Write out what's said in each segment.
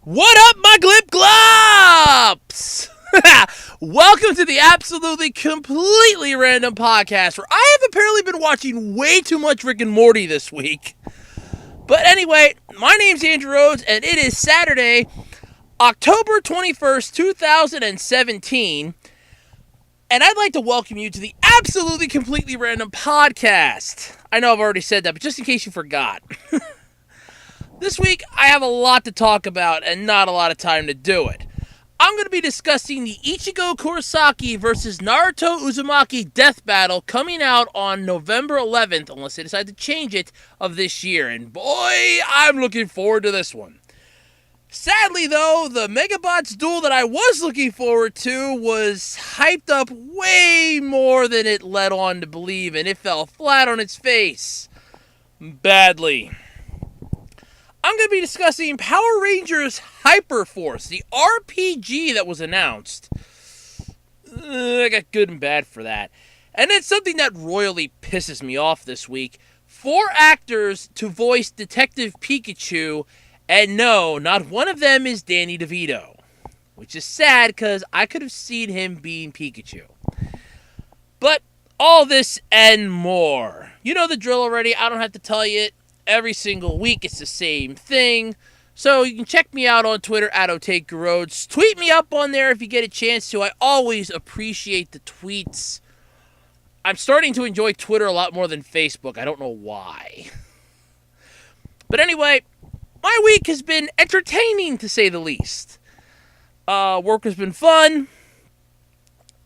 What up, my glip glops? Welcome to the absolutely completely random podcast where I have apparently been watching way too much Rick and Morty this week. But anyway, my name's Andrew Rhodes, and it is Saturday, October 21st, 2017. And I'd like to welcome you to the absolutely completely random podcast. I know I've already said that, but just in case you forgot. This week, I have a lot to talk about and not a lot of time to do it. I'm going to be discussing the Ichigo Kurosaki versus Naruto Uzumaki death battle coming out on November 11th, unless they decide to change it, of this year. And boy, I'm looking forward to this one. Sadly, though, the Megabots duel that I was looking forward to was hyped up way more than it led on to believe, and it fell flat on its face. Badly. I'm going to be discussing Power Rangers Hyperforce, the RPG that was announced. I got good and bad for that. And it's something that royally pisses me off this week. 4 actors to voice Detective Pikachu, and no, not one of them is Danny DeVito. Which is sad, because I could have seen him being Pikachu. But all this and more. You know the drill already, I don't have to tell you it. Every single week, it's the same thing. So you can check me out on Twitter at OtakuRhodes. Tweet me up on there if you get a chance to. I always appreciate the tweets. I'm starting to enjoy Twitter a lot more than Facebook. I don't know why. But anyway, my week has been entertaining, to say the least. Work has been fun.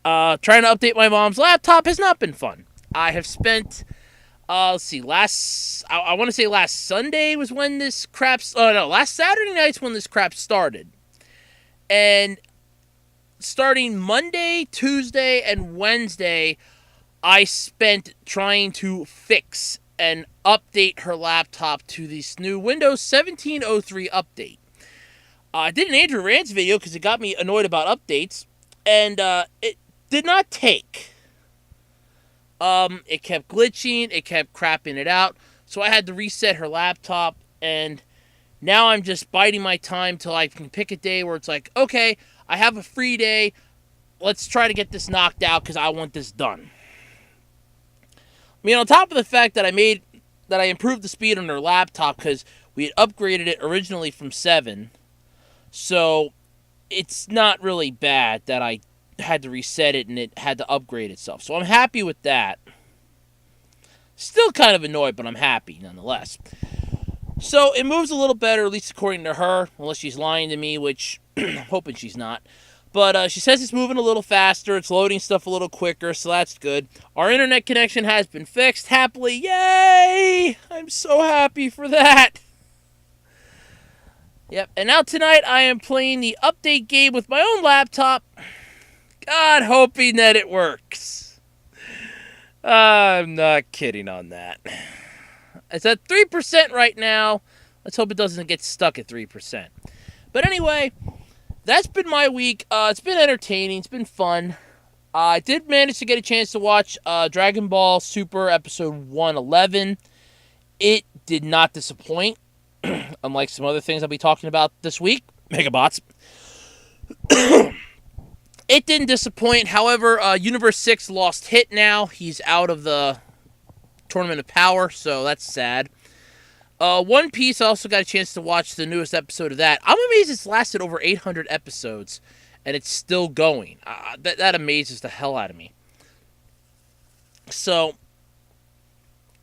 Trying to update my mom's laptop has not been fun. I have spent... let's see, I want to say last Sunday was when this crap, last Saturday night's when this crap started. And starting Monday, Tuesday, and Wednesday, I spent trying to fix and update her laptop to this new Windows 1703 update. I did an Andrew Rants video because it got me annoyed about updates, and it did not take. It kept glitching, it kept crapping it out, so I had to reset her laptop, and now I'm just biding my time till I can pick a day where it's like, okay, I have a free day, let's try to get this knocked out because I want this done. I mean, on top of the fact that I improved the speed on her laptop because we had upgraded it originally from 7, so it's not really bad that I had to reset it and it had to upgrade itself. So I'm happy with that. Still kind of annoyed, but I'm happy nonetheless. So it moves a little better, at least according to her, unless she's lying to me, which I'm hoping she's not. But she says it's moving a little faster, it's loading stuff a little quicker, so that's good. Our internet connection has been fixed, happily. Yay! I'm so happy for that. Yep, and now tonight I am playing the update game with my own laptop. God, hoping that it works. I'm not kidding on that. It's at 3% right now. Let's hope it doesn't get stuck at 3%. But anyway, that's been my week. It's been entertaining. It's been fun. I did manage to get a chance to watch Dragon Ball Super Episode 111. It did not disappoint. Unlike some other things I'll be talking about this week. Megabots. It didn't disappoint. However, Universe 6 lost Hit now. He's out of the Tournament of Power, so that's sad. One Piece, I also got a chance to watch the newest episode of that. I'm amazed it's lasted over 800 episodes, and it's still going. That amazes the hell out of me. So,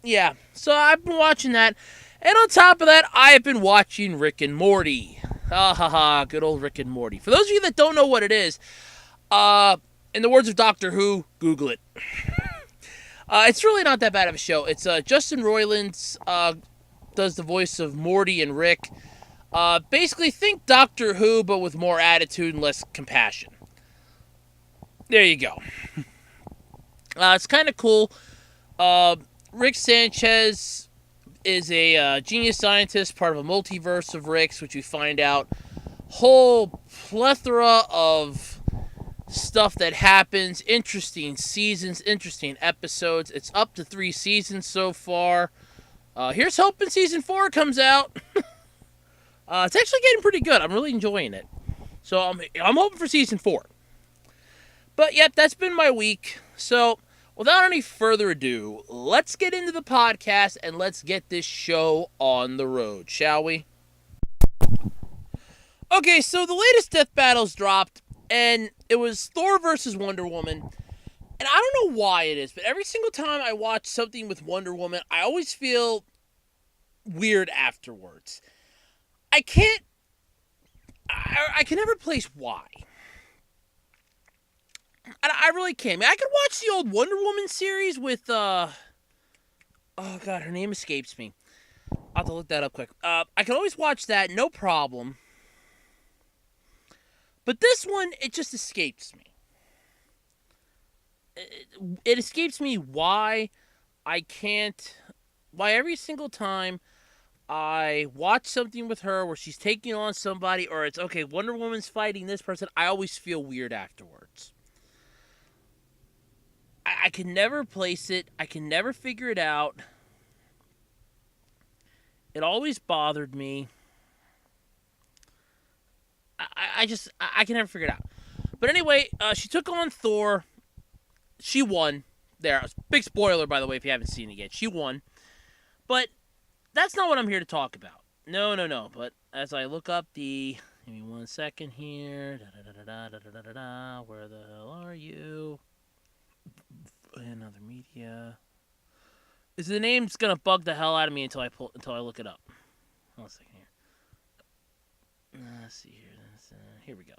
yeah. So I've been watching that. And on top of that, I have been watching Rick and Morty. Good old Rick and Morty. For those of you that don't know what it is, in the words of Doctor Who, Google it. It's really not that bad of a show. It's Justin Roiland does the voice of Morty and Rick. Basically, think Doctor Who, but with more attitude and less compassion. There you go. It's kind of cool. Rick Sanchez is a genius scientist, part of a multiverse of Ricks, which we find out whole plethora of stuff that happens, interesting seasons, interesting episodes. It's up to 3 seasons so far. Here's hoping season 4 comes out. It's actually getting pretty good. I'm really enjoying it. So I'm hoping for season 4. But yep, that's been my week. So without any further ado, let's get into the podcast and let's get this show on the road, shall we? Okay, so the latest death battles dropped, and it was Thor versus Wonder Woman. And I don't know why it is, but every single time I watch something with Wonder Woman, I always feel weird afterwards. I can't. I can never place why. I really can't. I mean, I could watch the old Wonder Woman series with oh god, her name escapes me. I'll have to look that up quick. I can always watch that, no problem. But this one, it just escapes me. It escapes me why I can't. Why every single time I watch something with her where she's taking on somebody, or it's okay, Wonder Woman's fighting this person, I always feel weird afterwards. I can never place it. I can never figure it out. It always bothered me. I can never figure it out. But anyway, she took on Thor. She won. There, big spoiler, by the way, if you haven't seen it yet. She won. But that's not what I'm here to talk about. No. But as I look up the... Give me 1 second here. Where the hell are you? Another media. Is the name's gonna bug the hell out of me until I look it up. 1 second here. Let's see here. Here we go.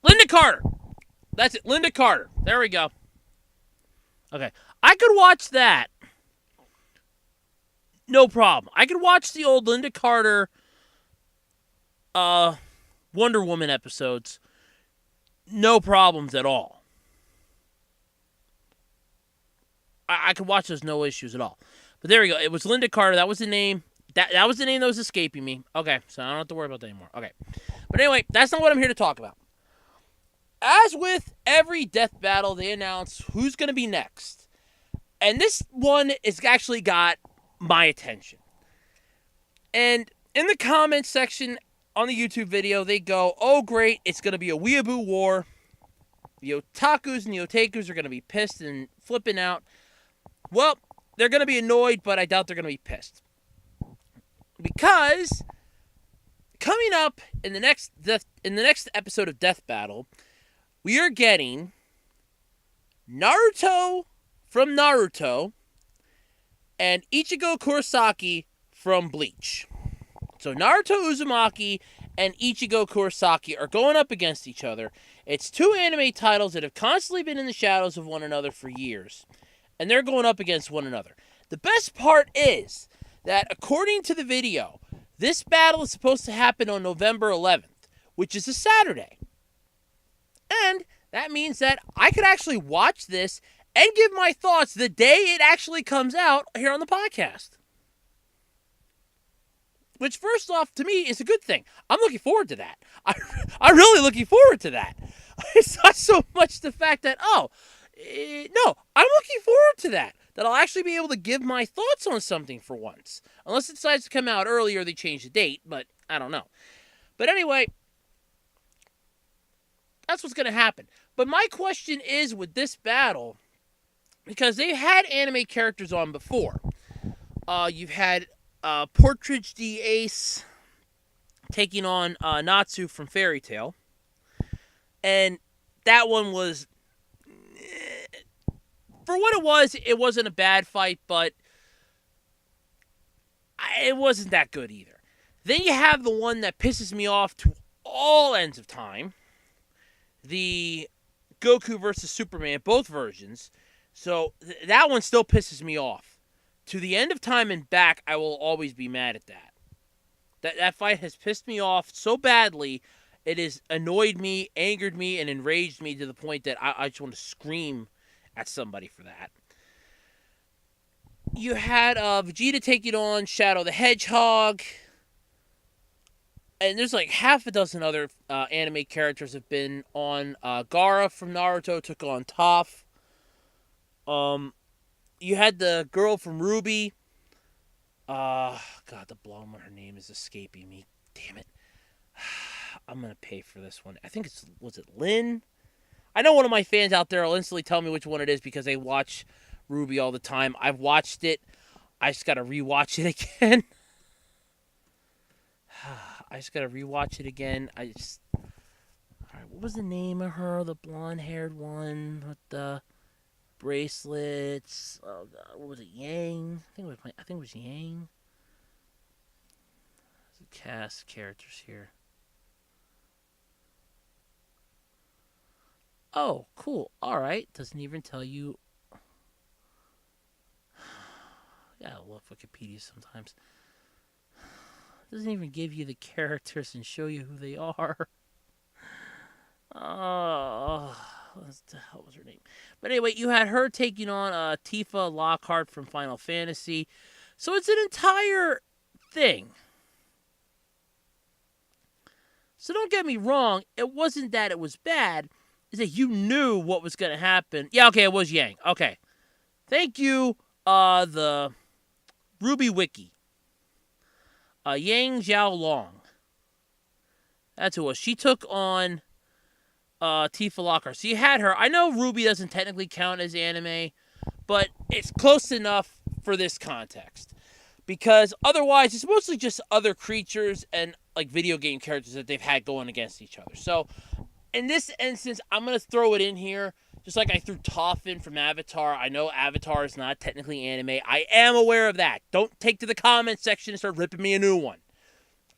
Linda Carter. That's it. Linda Carter. There we go. Okay. I could watch that. No problem. I could watch the old Linda Carter Wonder Woman episodes. No problems at all. I could watch those, no issues at all. But there we go. It was Linda Carter. That was the name. That was the name that was escaping me. Okay, so I don't have to worry about that anymore. Okay. But anyway, that's not what I'm here to talk about. As with every death battle, they announce who's going to be next. And this one has actually got my attention. And in the comments section on the YouTube video, they go, oh great, it's going to be a weeaboo war. The otakus and the otakus are going to be pissed and flipping out. Well, they're going to be annoyed, but I doubt they're going to be pissed. Because coming up in the next episode of Death Battle, we are getting Naruto from Naruto and Ichigo Kurosaki from Bleach. So Naruto Uzumaki and Ichigo Kurosaki are going up against each other. It's 2 anime titles that have constantly been in the shadows of one another for years. And they're going up against one another. The best part is that according to the video, this battle is supposed to happen on November 11th, which is a Saturday. And that means that I could actually watch this and give my thoughts the day it actually comes out here on the podcast. Which, first off, to me, is a good thing. I'm looking forward to that. I'm really looking forward to that. It's not so much the fact that, no, I'm looking forward to that. That I'll actually be able to give my thoughts on something for once. Unless it decides to come out early or they change the date, but I don't know. But anyway, that's what's going to happen. But my question is with this battle, because they've had anime characters on before. You've had Portridge the Ace taking on Natsu from Fairy Tail. And that one was... For what it wasn't a bad fight, but it wasn't that good either. Then you have the one that pisses me off to all ends of time. The Goku versus Superman, both versions. So that one still pisses me off. To the end of time and back, I will always be mad at that. That fight has pissed me off so badly, it has annoyed me, angered me, and enraged me to the point that I just want to scream at somebody for that. You had Vegeta taking on Shadow the Hedgehog. And there's like half a dozen other anime characters have been on. Gaara from Naruto took on Toph. You had the girl from Ruby God, the blonde one, her name is escaping me. Damn it. I'm gonna pay for this one. I think was it Lynn? I know one of my fans out there will instantly tell me which one it is because they watch Ruby all the time. I've watched it. I just gotta rewatch it again. Alright, what was the name of her? The blonde haired one with the bracelets. Oh god, what was it? Yang? I think it was Yang. There's a cast of characters here. Oh, cool. Alright. Doesn't even tell you. Yeah, I love Wikipedia sometimes. Doesn't even give you the characters and show you who they are. Oh, what the hell was her name? But anyway, you had her taking on Tifa Lockhart from Final Fantasy. So it's an entire thing. So don't get me wrong. It wasn't that it was bad. It's that you knew what was going to happen. Yeah, okay, it was Yang. Okay. Thank you, the Ruby Wiki. Yang Xiaolong. That's who it was. She took on Tifa Lockhart. So you had her. I know Ruby doesn't technically count as anime, but it's close enough for this context. Because otherwise, it's mostly just other creatures and like video game characters that they've had going against each other. So in this instance, I'm going to throw it in here. Just like I threw Toph in from Avatar. I know Avatar is not technically anime. I am aware of that. Don't take to the comment section and start ripping me a new one.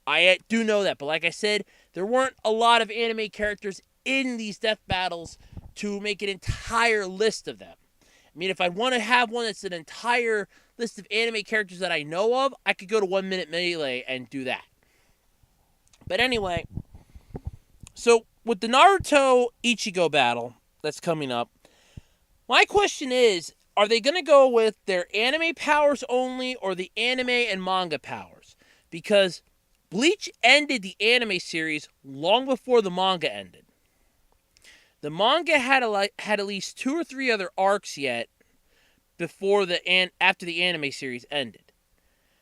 I do know that. But like I said, there weren't a lot of anime characters in these death battles to make an entire list of them. I mean, if I want to have one that's an entire list of anime characters that I know of, I could go to 1 Minute Melee and do that. But anyway, so with the Naruto Ichigo battle that's coming up, my question is, are they going to go with their anime powers only or the anime and manga powers? Because Bleach ended the anime series long before the manga ended. The manga had at least 2 or 3 other arcs yet after the anime series ended.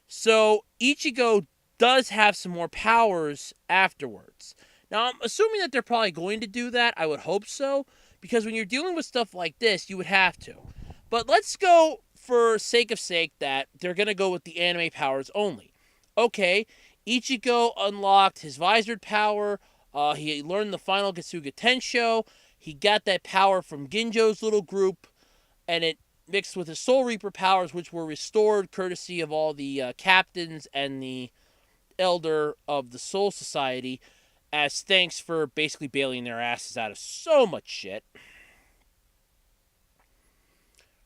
So Ichigo does have some more powers afterwards. Now, I'm assuming that they're probably going to do that. I would hope so, because when you're dealing with stuff like this, you would have to. But let's go for sake of sake that they're going to go with the anime powers only. Okay, Ichigo unlocked his visored power. He learned the final Getsuga Tensho. He got that power from Ginjo's little group, and it mixed with his Soul Reaper powers, which were restored courtesy of all the captains and the elder of the Soul Society, as thanks for basically bailing their asses out of so much shit.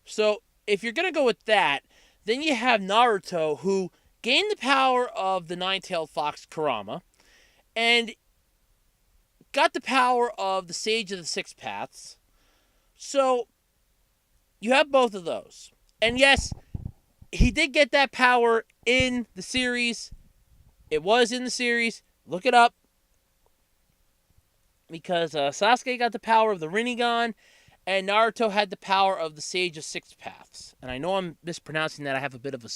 So, if you're going to go with that, then you have Naruto, who gained the power of the nine-tailed fox Kurama, and got the power of the Sage of the Six Paths. So, you have both of those. And yes, he did get that power in the series. It was in the series. Look it up. Because Sasuke got the power of the Rinnegan, and Naruto had the power of the Sage of Six Paths. And I know I'm mispronouncing that. I have a bit of a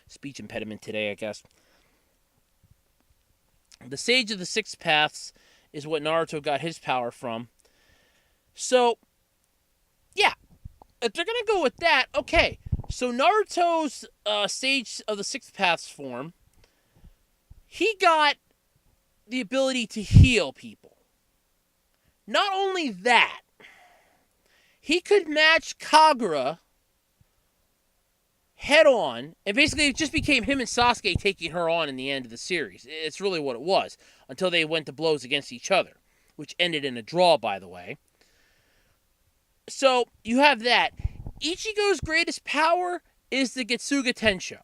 speech impediment today, I guess. The Sage of the Six Paths is what Naruto got his power from. So, yeah, if they're going to go with that, okay. So Naruto's Sage of the Six Paths form, he got the ability to heal people. Not only that, he could match Kagura head on, and basically it just became him and Sasuke taking her on in the end of the series. It's really what it was, until they went to blows against each other, which ended in a draw, by the way. So, you have that. Ichigo's greatest power is the Getsuga Tensho.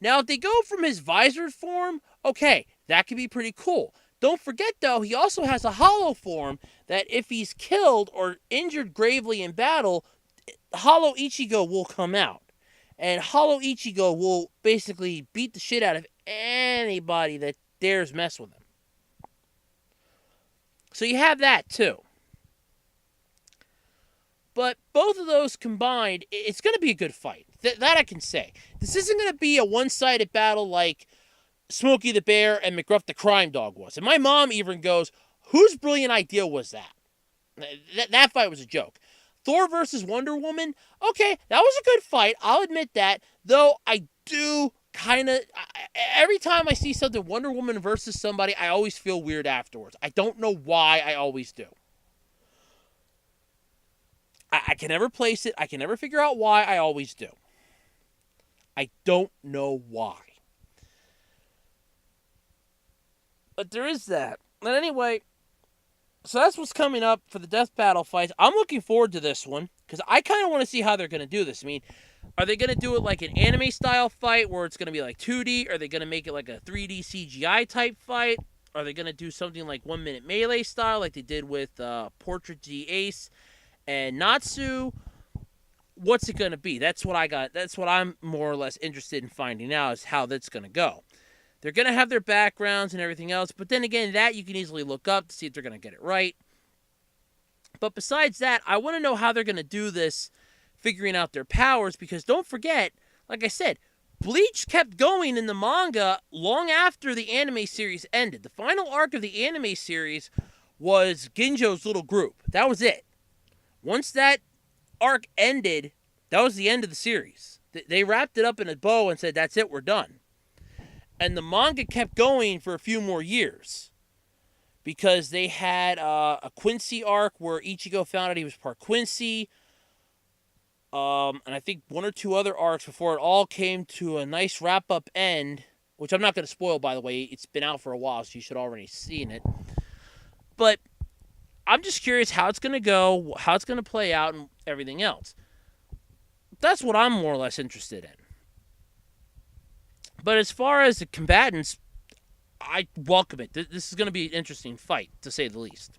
Now, if they go from his visored form, okay, that could be pretty cool. Don't forget, though, he also has a hollow form that if he's killed or injured gravely in battle, Hollow Ichigo will come out. And Hollow Ichigo will basically beat the shit out of anybody that dares mess with him. So you have that, too. But both of those combined, it's going to be a good fight. That I can say. This isn't going to be a one-sided battle like Smokey the Bear and McGruff the Crime Dog was. And my mom even goes, whose brilliant idea was that? That fight was a joke. Thor versus Wonder Woman, okay, that was a good fight. I'll admit that. Though I do kind of, every time I see something Wonder Woman versus somebody, I always feel weird afterwards. I don't know why, I always do. I can never place it. I can never figure out why, I always do. I don't know why. But there is that. But anyway, so that's what's coming up for the Death Battle fights. I'm looking forward to this one because I kind of want to see how they're going to do this. I mean, are they going to do it like an anime style fight where it's going to be like 2D? Are they going to make it like a 3D CGI type fight? Are they going to do something like 1 Minute Melee style like they did with Portrait G Ace and Natsu? What's it going to be? That's what I got. That's what I'm more or less interested in finding out is how that's going to go. They're going to have their backgrounds and everything else, but then again, that you can easily look up to see if they're going to get it right. But besides that, I want to know how they're going to do this, figuring out their powers, because don't forget, like I said, Bleach kept going in the manga long after the anime series ended. The final arc of the anime series was Ginjo's little group. That was it. Once that arc ended, that was the end of the series. They wrapped it up in a bow and said, that's it, we're done. And the manga kept going for a few more years because they had a Quincy arc where Ichigo found out he was part Quincy. And I think one or two other arcs before it all came to a nice wrap-up end, which I'm not going to spoil, by the way. It's been out for a while, so you should already seen it. But I'm just curious how it's going to go, how it's going to play out, and everything else. That's what I'm more or less interested in. But as far as the combatants, I welcome it. This is going to be an interesting fight, to say the least.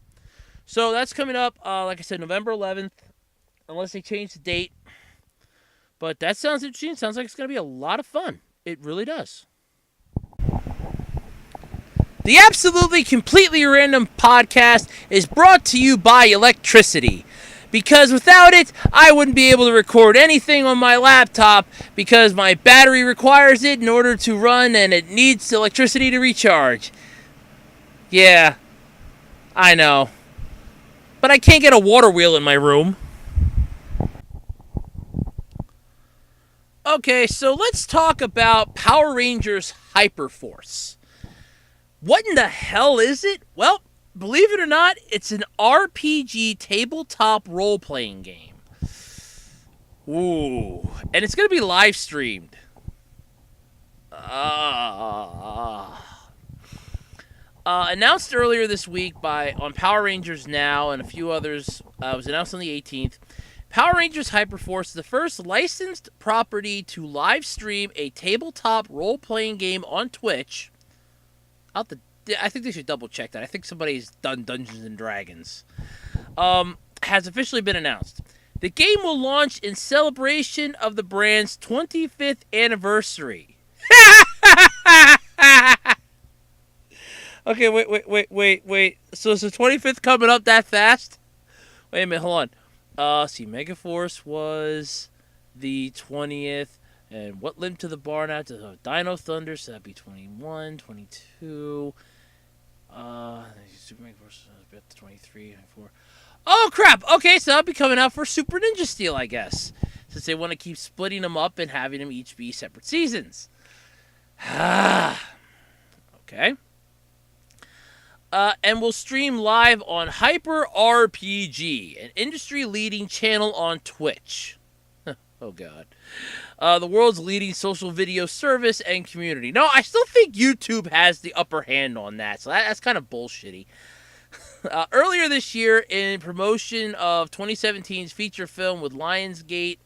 So that's coming up, like I said, November 11th, unless they change the date. But that sounds interesting. Sounds like it's going to be a lot of fun. It really does. The Absolutely Completely Random podcast is brought to you by electricity. Because without it, I wouldn't be able to record anything on my laptop because my battery requires it in order to run and it needs electricity to recharge. Yeah, I know. But I can't get a water wheel in my room. Okay, so let's talk about Power Rangers Hyperforce. What in the hell is it? Well, believe it or not, it's an RPG tabletop role-playing game. Ooh. And it's going to be live streamed. Announced earlier this week on Power Rangers Now and a few others. It was announced on the 18th. Power Rangers Hyperforce is the first licensed property to live stream a tabletop role-playing game on Twitch. I think they should double check that. I think somebody's done Dungeons and Dragons. Has officially been announced. The game will launch in celebration of the brand's 25th anniversary. Okay, wait. So is the 25th coming up that fast? Wait a minute, hold on. See, Megaforce was the 20th. And what limped to the bar now to Dino Thunder, so that'd be 21, 22. Super Megaforce, 23, 24. Oh, crap! Okay, so that'll be coming out for Super Ninja Steel, I guess. Since they want to keep splitting them up and having them each be separate seasons. Okay. And we'll stream live on Hyper RPG, an industry-leading channel on Twitch. Oh, God. The world's leading social video service and community. No, I still think YouTube has the upper hand on that, so that's kind of bullshitty. Earlier this year, in promotion of 2017's feature film with Lionsgate,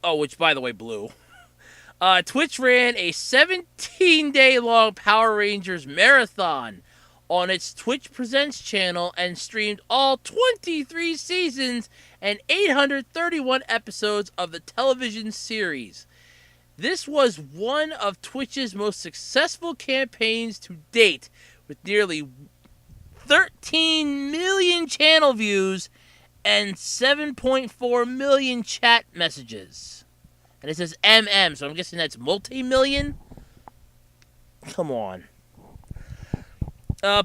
which, by the way, blew, Twitch ran a 17-day-long Power Rangers marathon on its Twitch Presents channel and streamed all 23 seasons and 831 episodes of the television series. This was one of Twitch's most successful campaigns to date, with nearly 13 million channel views and 7.4 million chat messages. And it says MM, so I'm guessing that's multi-million? Come on.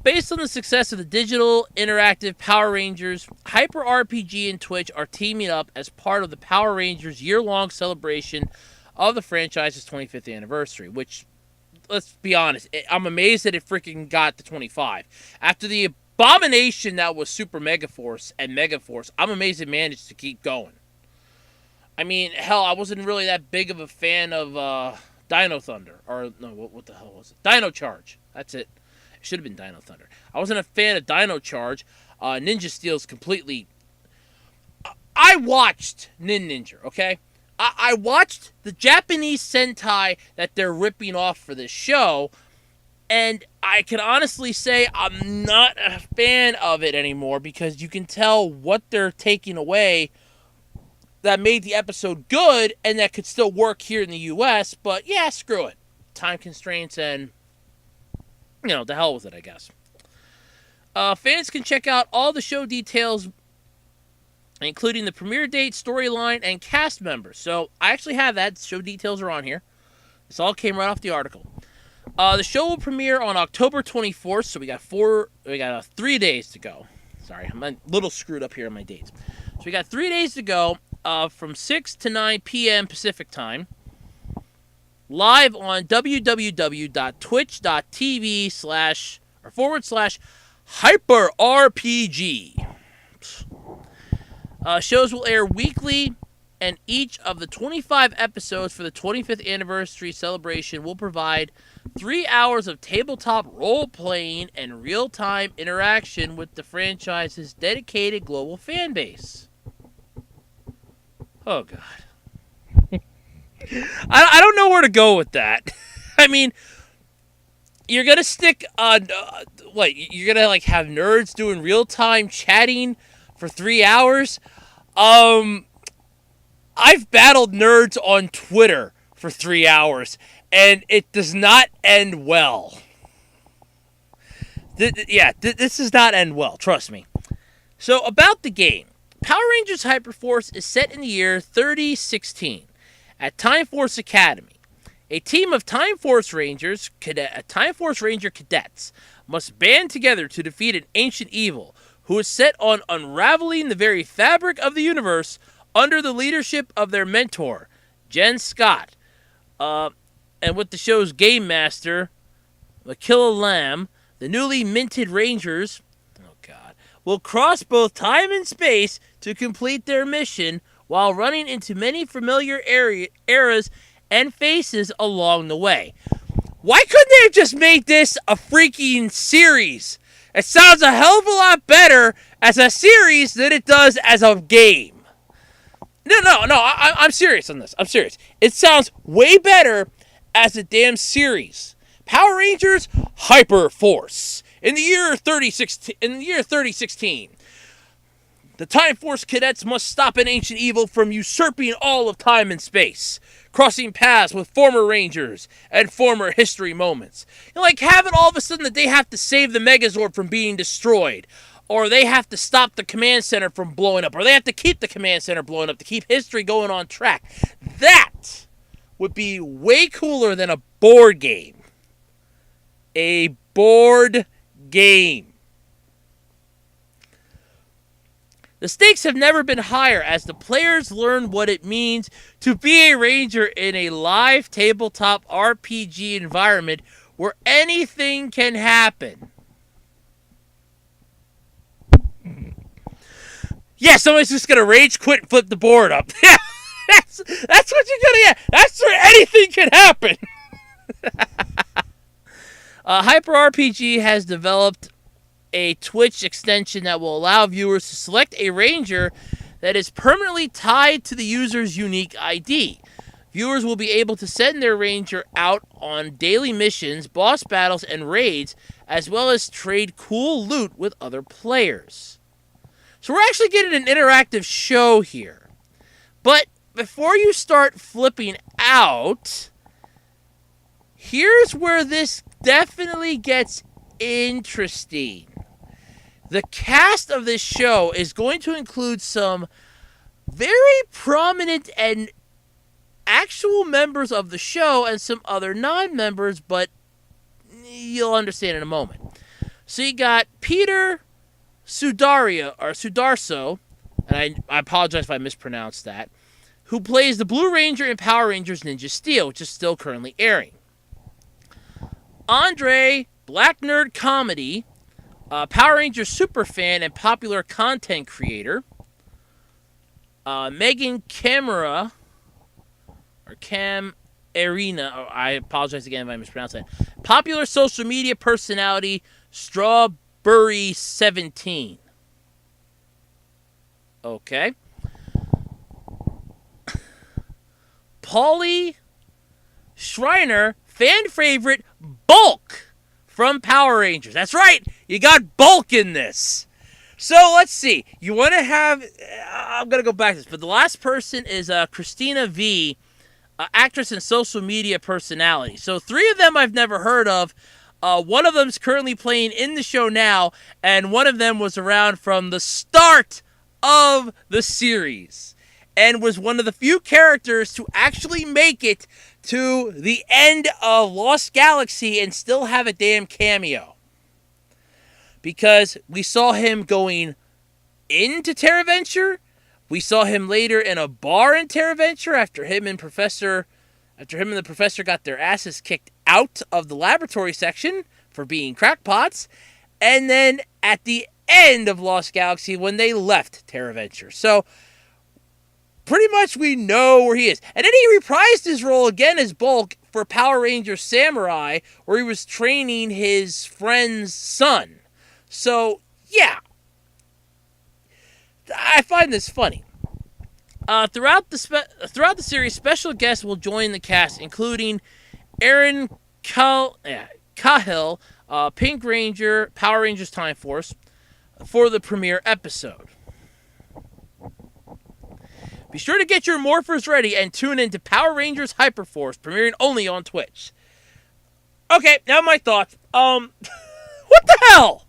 Based on the success of the digital interactive Power Rangers, Hyper RPG and Twitch are teaming up as part of the Power Rangers year-long celebration of the franchise's 25th anniversary, which, let's be honest, I'm amazed that it freaking got to 25. After the abomination that was Super Megaforce and Megaforce, I'm amazed it managed to keep going. I mean, hell, I wasn't really that big of a fan of Dino Thunder. Or, no, what the hell was it? Dino Charge. That's it. It should have been Dino Thunder. I wasn't a fan of Dino Charge. Ninja Steel's completely... I watched Ninja, okay? I watched the Japanese Sentai that they're ripping off for this show, and I can honestly say I'm not a fan of it anymore because you can tell what they're taking away that made the episode good and that could still work here in the U.S., but yeah, screw it. Time constraints and, the hell with it, I guess. Fans can check out all the show details, including the premiere date, storyline, and cast members. So I actually have that. Show details are on here. This all came right off the article. The show will premiere on October 24th, so we got 3 days to go. Sorry, I'm a little screwed up here on my dates. So we got 3 days to go from 6 to 9 p.m. Pacific time, live on www.twitch.tv/hyperrpg. Shows will air weekly, and each of the 25 episodes for the 25th anniversary celebration will provide 3 hours of tabletop role-playing and real-time interaction with the franchise's dedicated global fan base. Oh, God. I don't know where to go with that. I mean, you're going to stick on... You're going to, have nerds doing real-time chatting for 3 hours? I've battled nerds on Twitter for 3 hours, and it does not end well. This does not end well, trust me. So, about the game. Power Rangers Hyperforce is set in the year 3016 at Time Force Academy. A team of Time Force Ranger cadets must band together to defeat an ancient evil who is set on unraveling the very fabric of the universe under the leadership of their mentor, Jen Scott, and with the show's game master, Makilla Lamb. The newly minted Rangers, will cross both time and space to complete their mission while running into many familiar eras and faces along the way. Why couldn't they have just made this a freaking series? It sounds a hell of a lot better as a series than it does as a game. No, I'm serious on this. I'm serious. It sounds way better as a damn series. Power Rangers Hyperforce. In the year 3016, the Time Force cadets must stop an ancient evil from usurping all of time and space, crossing paths with former Rangers and former history moments. Having all of a sudden that they have to save the Megazord from being destroyed, or they have to stop the command center from blowing up, or they have to keep the command center blowing up to keep history going on track. That would be way cooler than a board game. A board game. The stakes have never been higher as the players learn what it means to be a ranger in a live tabletop RPG environment where anything can happen. Yeah, somebody's just going to rage quit and flip the board up. that's what you're going to get. That's where anything can happen. Hyper RPG has developed a Twitch extension that will allow viewers to select a ranger that is permanently tied to the user's unique ID. Viewers will be able to send their ranger out on daily missions, boss battles, and raids, as well as trade cool loot with other players. So we're actually getting an interactive show here. But before you start flipping out, here's where this definitely gets interesting. The cast of this show is going to include some very prominent and actual members of the show and some other non-members, but you'll understand in a moment. So you got Peter Sudarso, and I apologize if I mispronounced that, who plays the Blue Ranger in Power Rangers Ninja Steel, which is still currently airing. Andre, Black Nerd Comedy, Power Rangers superfan and popular content creator. Megan Camera, or Cam Arena, I apologize again if I mispronounced that. Popular social media personality, Strawberry17. Okay. Paulie Schreiner, fan favorite, Bulk from Power Rangers. That's right, you got Bulk in this. So let's see. You want to have... I'm going to go back to this, but the last person is Christina V., actress and social media personality. So 3 of them I've never heard of. One of them's currently playing in the show now, and one of them was around from the start of the series and was one of the few characters to actually make it to the end of Lost Galaxy and still have a damn cameo. Because we saw him going into TerraVenture. We saw him later in a bar in TerraVenture after him and the professor got their asses kicked out of the laboratory section for being crackpots. And then at the end of Lost Galaxy when they left TerraVenture. So pretty much we know where he is. And then he reprised his role again as Bulk for Power Rangers Samurai, where he was training his friend's son. So, yeah. I find this funny. Throughout the series, special guests will join the cast, including Aaron Cahill, Pink Ranger, Power Rangers Time Force, for the premiere episode. Be sure to get your morphers ready and tune into Power Rangers Hyperforce, premiering only on Twitch. Okay, now my thoughts. What the hell?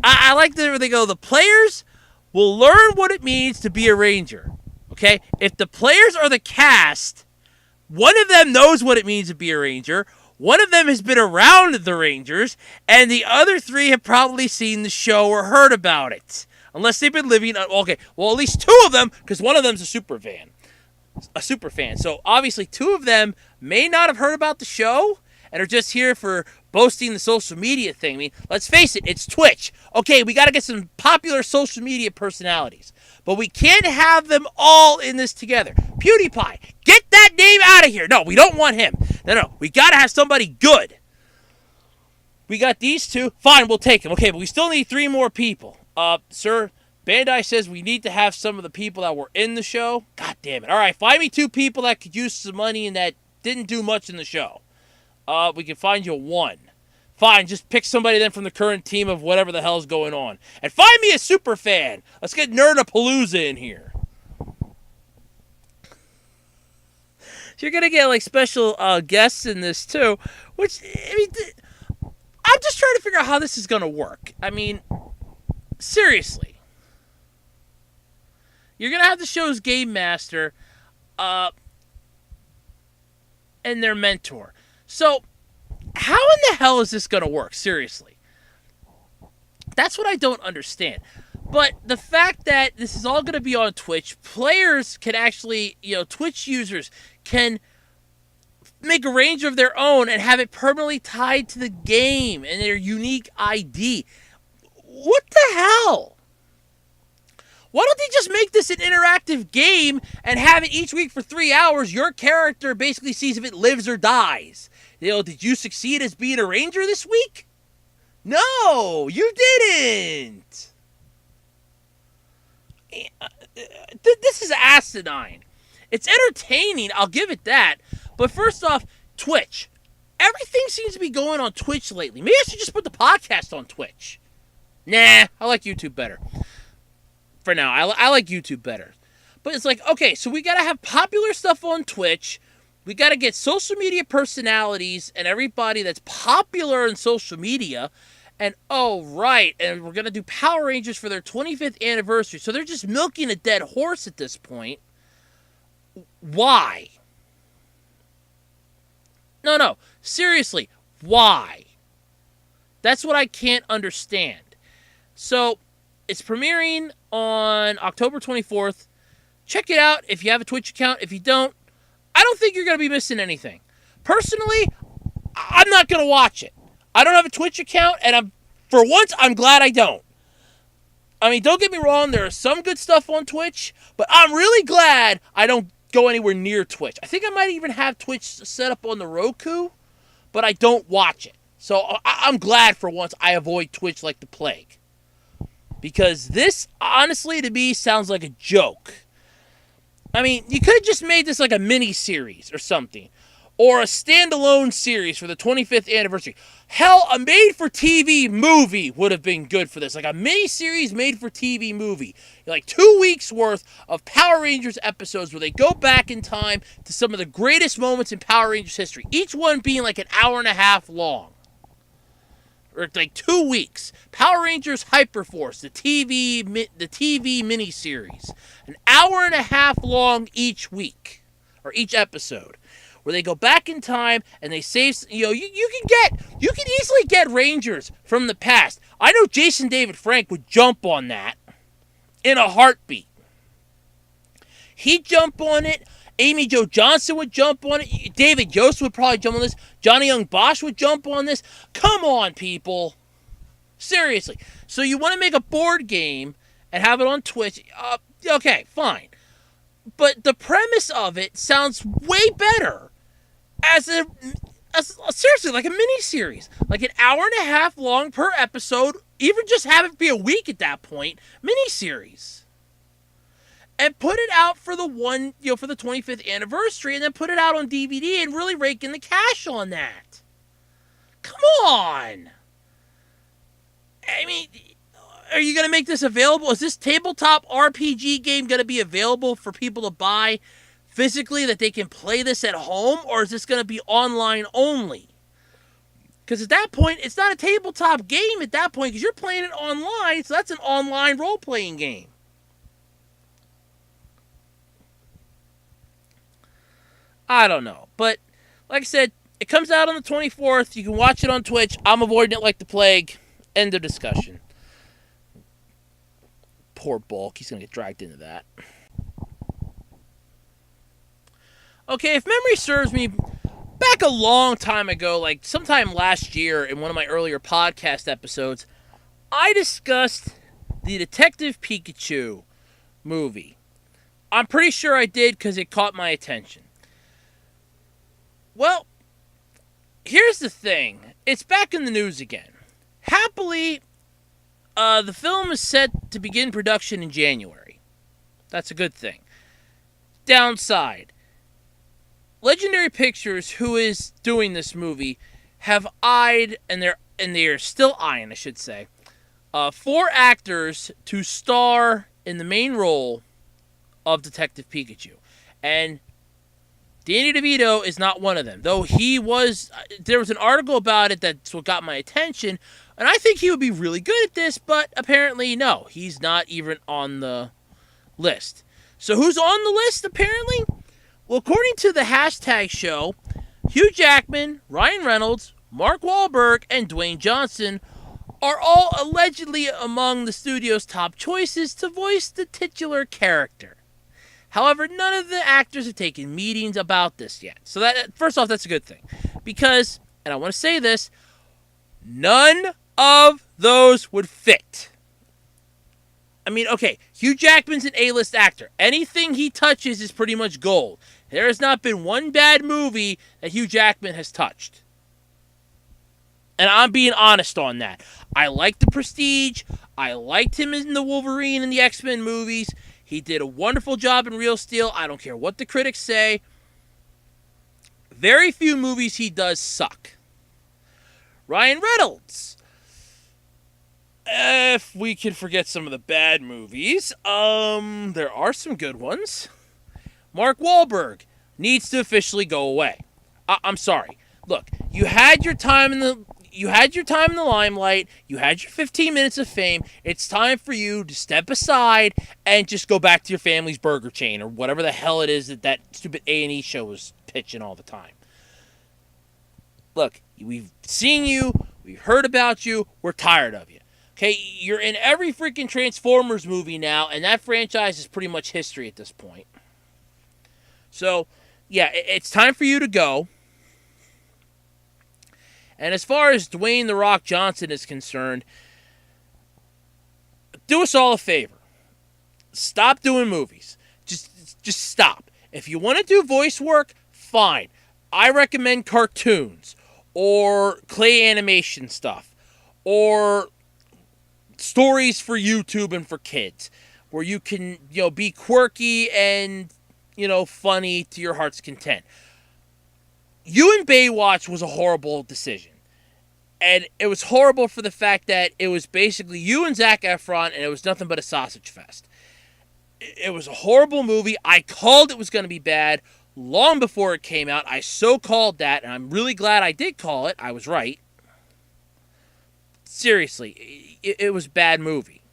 I like where they go. The players will learn what it means to be a ranger. Okay? If the players are the cast, one of them knows what it means to be a ranger. One of them has been around the Rangers, and the other 3 have probably seen the show or heard about it. Unless they've been living... Okay, well, at least 2 of them, because one of them's a super fan. So, obviously, 2 of them may not have heard about the show and are just here for boasting the social media thing. I mean, let's face it, it's Twitch. Okay, we got to get some popular social media personalities. But we can't have them all in this together. PewDiePie, get that name out of here. No, we don't want him. No, we got to have somebody good. We got these 2. Fine, we'll take them. Okay, but we still need 3 more people. Sir, Bandai says we need to have some of the people that were in the show. God damn it. All right, find me 2 people that could use some money and that didn't do much in the show. We can find you 1. Fine, just pick somebody then from the current team of whatever the hell's going on. And find me a super fan. Let's get Nerdapalooza in here. So you're going to get like special guests in this too. Which, I mean, I'm just trying to figure out how this is going to work. I mean, seriously. You're going to have the show's game master and their mentor. So, how in the hell is this going to work? Seriously. That's what I don't understand. But the fact that this is all going to be on Twitch, players can actually, Twitch users can make a ranger of their own and have it permanently tied to the game and their unique ID. What the hell? Why don't they just make this an interactive game and have it each week for 3 hours? Your character basically sees if it lives or dies. Did you succeed as being a ranger this week? No, you didn't. This is asinine. It's entertaining, I'll give it that. But first off, Twitch. Everything seems to be going on Twitch lately. Maybe I should just put the podcast on Twitch. Nah, I like YouTube better. For now, I like YouTube better. But it's like, okay, so we got to have popular stuff on Twitch, We got to get social media personalities and everybody that's popular in social media. And oh, right, and we're going to do Power Rangers for their 25th anniversary. So they're just milking a dead horse at this point. Why? No, seriously, why? That's what I can't understand. So, it's premiering on October 24th. Check it out if you have a Twitch account. If you don't, I don't think you're going to be missing anything. Personally, I'm not going to watch it. I don't have a Twitch account, and for once, I'm glad I don't. I mean, don't get me wrong, there is some good stuff on Twitch, but I'm really glad I don't go anywhere near Twitch. I think I might even have Twitch set up on the Roku, but I don't watch it. So I'm glad for once I avoid Twitch like the plague. Because this, honestly, to me, sounds like a joke. I mean, you could have just made this like a mini-series or something. Or a standalone series for the 25th anniversary. Hell, a made-for-TV movie would have been good for this. Like a mini-series made-for-TV movie. Like 2 weeks worth of Power Rangers episodes where they go back in time to some of the greatest moments in Power Rangers history. Each one being like an hour and a half long. Or like 2 weeks. Power Rangers Hyperforce, the TV miniseries. An hour and a half long each week. Or each episode. Where they go back in time and they save, you can easily get Rangers from the past. I know Jason David Frank would jump on that in a heartbeat. He'd jump on it. Amy Jo Johnson would jump on it. David Yost would probably jump on this. Johnny Young Bosch would jump on this. Come on, people. Seriously. So you want to make a board game and have it on Twitch? Okay, fine. But the premise of it sounds way better as seriously, like a mini-series. Like an hour and a half long per episode. Even just have it be a week at that point. Mini-series. And put it out for the for the 25th anniversary, and then put it out on DVD and really rake in the cash on that. Come on! I mean, are you going to make this available? Is this tabletop RPG game going to be available for people to buy physically that they can play this at home? Or is this going to be online only? Because at that point, it's not a tabletop game at that point because you're playing it online. So that's an online role-playing game. I don't know. But like I said, it comes out on the 24th. You can watch it on Twitch. I'm avoiding it like the plague. End of discussion. Poor Bulk. He's going to get dragged into that. Okay, if memory serves me, back a long time ago, like sometime last year in one of my earlier podcast episodes, I discussed the Detective Pikachu movie. I'm pretty sure I did because it caught my attention. Well, here's the thing. It's back in the news again. Happily, the film is set to begin production in January. That's a good thing. Downside. Legendary Pictures, who is doing this movie, have eyed, and they're still eyeing, I should say, 4 actors to star in the main role of Detective Pikachu. And Danny DeVito is not one of them. Though there was an article about it that's what got my attention, and I think he would be really good at this, but apparently no, he's not even on the list. So who's on the list, apparently? Well, according to the hashtag show, Hugh Jackman, Ryan Reynolds, Mark Wahlberg, and Dwayne Johnson are all allegedly among the studio's top choices to voice the titular character. However, none of the actors have taken meetings about this yet. So that, first off, that's a good thing. Because, and I want to say this, none of those would fit. I mean, okay, Hugh Jackman's an A-list actor. Anything he touches is pretty much gold. There has not been one bad movie that Hugh Jackman has touched. And I'm being honest on that. I like The Prestige. I liked him in the Wolverine and the X-Men movies. He did a wonderful job in Real Steel. I don't care what the critics say. Very few movies he does suck. Ryan Reynolds. If we can forget some of the bad movies, there are some good ones. Mark Wahlberg. needs to officially go away. I'm sorry. Look, you had your time in the limelight. You had your 15 minutes of fame. It's time for you to step aside and just go back to your family's burger chain or whatever the hell it is that stupid A&E show was pitching all the time. Look, we've seen you. We've heard about you. We're tired of you. Okay, you're in every freaking Transformers movie now, and that franchise is pretty much history at this point. So, yeah, it's time for you to go. And as far as Dwayne "The Rock" Johnson is concerned, do us all a favor. Stop doing movies. Just stop. If you want to do voice work, fine. I recommend cartoons or clay animation stuff or stories for YouTube and for kids where you can, be quirky and, funny to your heart's content. You and Baywatch was a horrible decision. And it was horrible for the fact that it was basically you and Zac Efron, and it was nothing but a sausage fest. It was a horrible movie. I called it was going to be bad long before it came out. I so called that, and I'm really glad I did call it. I was right. Seriously, it was a bad movie.